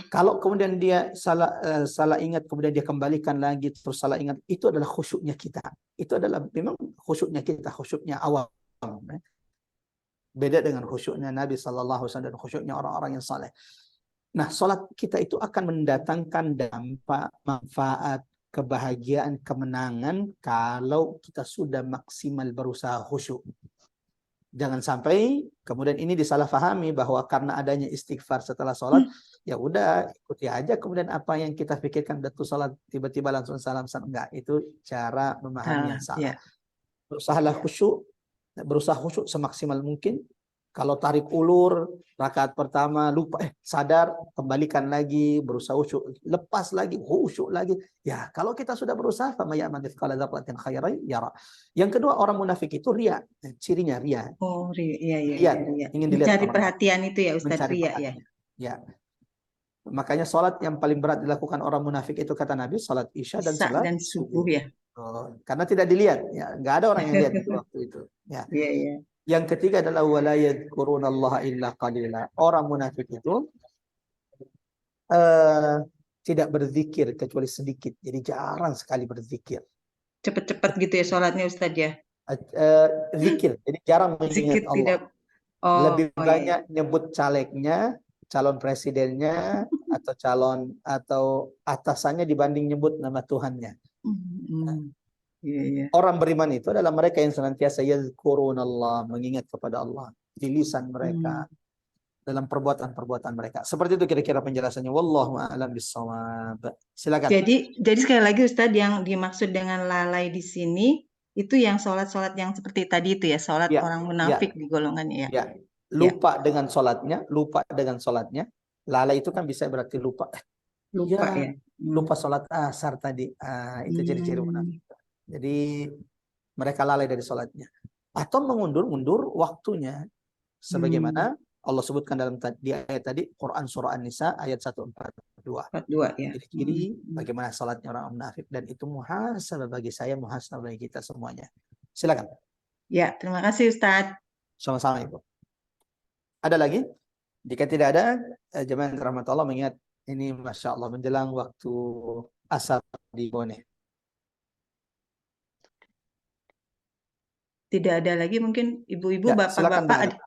Kalau kemudian dia salah ingat, kemudian dia kembalikan lagi, terus salah ingat, itu adalah khusyuknya kita. Itu adalah memang khusyuknya kita, khusyuknya awam. Beda dengan khusyuknya Nabi SAW dan khusyuknya orang-orang yang saleh. Nah, sholat kita itu akan mendatangkan dampak, manfaat, kebahagiaan, kemenangan kalau kita sudah maksimal berusaha khusyuk. Jangan sampai kemudian ini disalahfahami bahwa karena adanya istighfar setelah sholat, ya udah ikuti aja kemudian apa yang kita pikirkan betul sholat tiba-tiba langsung salam. Enggak, itu cara memahami yang salah. Berusaha khusyuk semaksimal mungkin. Kalau tarik ulur rakaat pertama lupa sadar, kembalikan lagi, berusaha khusyuk, lepas lagi, khusyuk lagi. Ya, kalau kita sudah berusaha sama ya manifqala dzarratin khairan yara. Yang kedua, orang munafik itu riya, cirinya riya. Oh, riya. Ingin dilihat mencari perhatian itu ya Ustaz, riya ya. Ya. Makanya salat yang paling berat dilakukan orang munafik itu kata Nabi, salat Isya dan salat subuh ya. Oh, karena tidak dilihat, ya, enggak ada orang yang lihat di waktu itu. Ya. Iya. Yang ketiga adalah wala yadhkurunallaha illa qalila. Orang munafik itu tidak berzikir kecuali sedikit. Jadi jarang sekali berzikir. Cepet-cepet gitu ya sholatnya Ustadz ya. Zikir, jadi jarang Zikir mengingat tidak. Allah. Lebih Oh, banyak nyebut calegnya, calon presidennya, atau calon atau atasannya dibanding nyebut nama Tuhannya. Iya. Orang beriman itu adalah mereka yang senantiasa yazkurunallah, mengingat kepada Allah di lisan mereka, dalam perbuatan-perbuatan mereka. Seperti itu kira-kira penjelasannya. Wallahu a'lam bishawab. Silakan. Jadi sekali lagi Ustadz, yang dimaksud dengan lalai di sini itu yang sholat-sholat yang seperti tadi itu ya, sholat Ya, orang munafik di golongannya ya. Ya, lupa dengan sholatnya. Lalai itu kan bisa berarti lupa. Lupa ya. Lupa sholat asar tadi. Itu ciri-ciri munafik. Jadi mereka lalai dari sholatnya. Atau mengundur-undur waktunya. Sebagaimana Allah sebutkan dalam di ayat tadi, Quran Surah An-Nisa ayat 142. 42 ya. Ciri-ciri bagaimana sholatnya orang munafik. Dan itu muhasabah bagi saya, muhasabah bagi kita semuanya. Silakan. Ya, terima kasih Ustadz. Sama-sama Ibu. Ada lagi? Jika tidak ada, jemaah yang dirahmati Allah mengingat ini Masya Allah menjelang waktu asar di Bone. Tidak ada lagi mungkin ibu-ibu, Ya, silakan, bapak-bapak.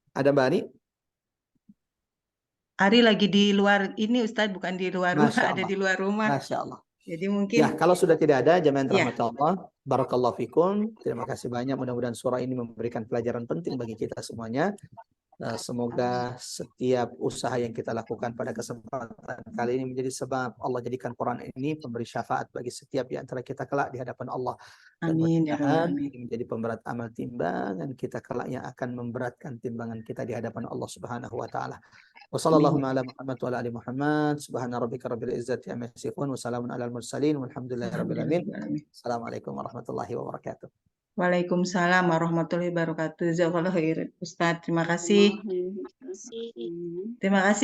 Ada Mbak Ani? Ari lagi di luar ini Ustadz, bukan di luar rumah, Masya ada Allah. di luar rumah. Masya Allah. Jadi mungkin Ya, kalau sudah tidak ada, jemaah yang Ya. dirahmati Allah, barakallahu fikum. Terima kasih banyak. Mudah-mudahan surah ini memberikan pelajaran penting bagi kita semuanya. Semoga setiap usaha yang kita lakukan pada kesempatan kali ini menjadi sebab Allah jadikan Quran ini pemberi syafaat bagi setiap di antara kita kelak di hadapan Allah. Dan Amin ya mudah-mudahan Rabbal ini menjadi pemberat amal timbangan kita kelak yang akan memberatkan timbangan kita di hadapan Allah Subhanahu wa taala. Wassallallahu ala Muhammad wa ala ali Muhammad. Subhana rabbika rabbil izzati amma yasifun wa salamun alal mursalin walhamdulillahi rabbil alamin. Assalamualaikum warahmatullahi wabarakatuh. Waalaikumsalam warahmatullahi wabarakatuh. Jazakallahu khairan Ustadz. Terima kasih. Terima kasih.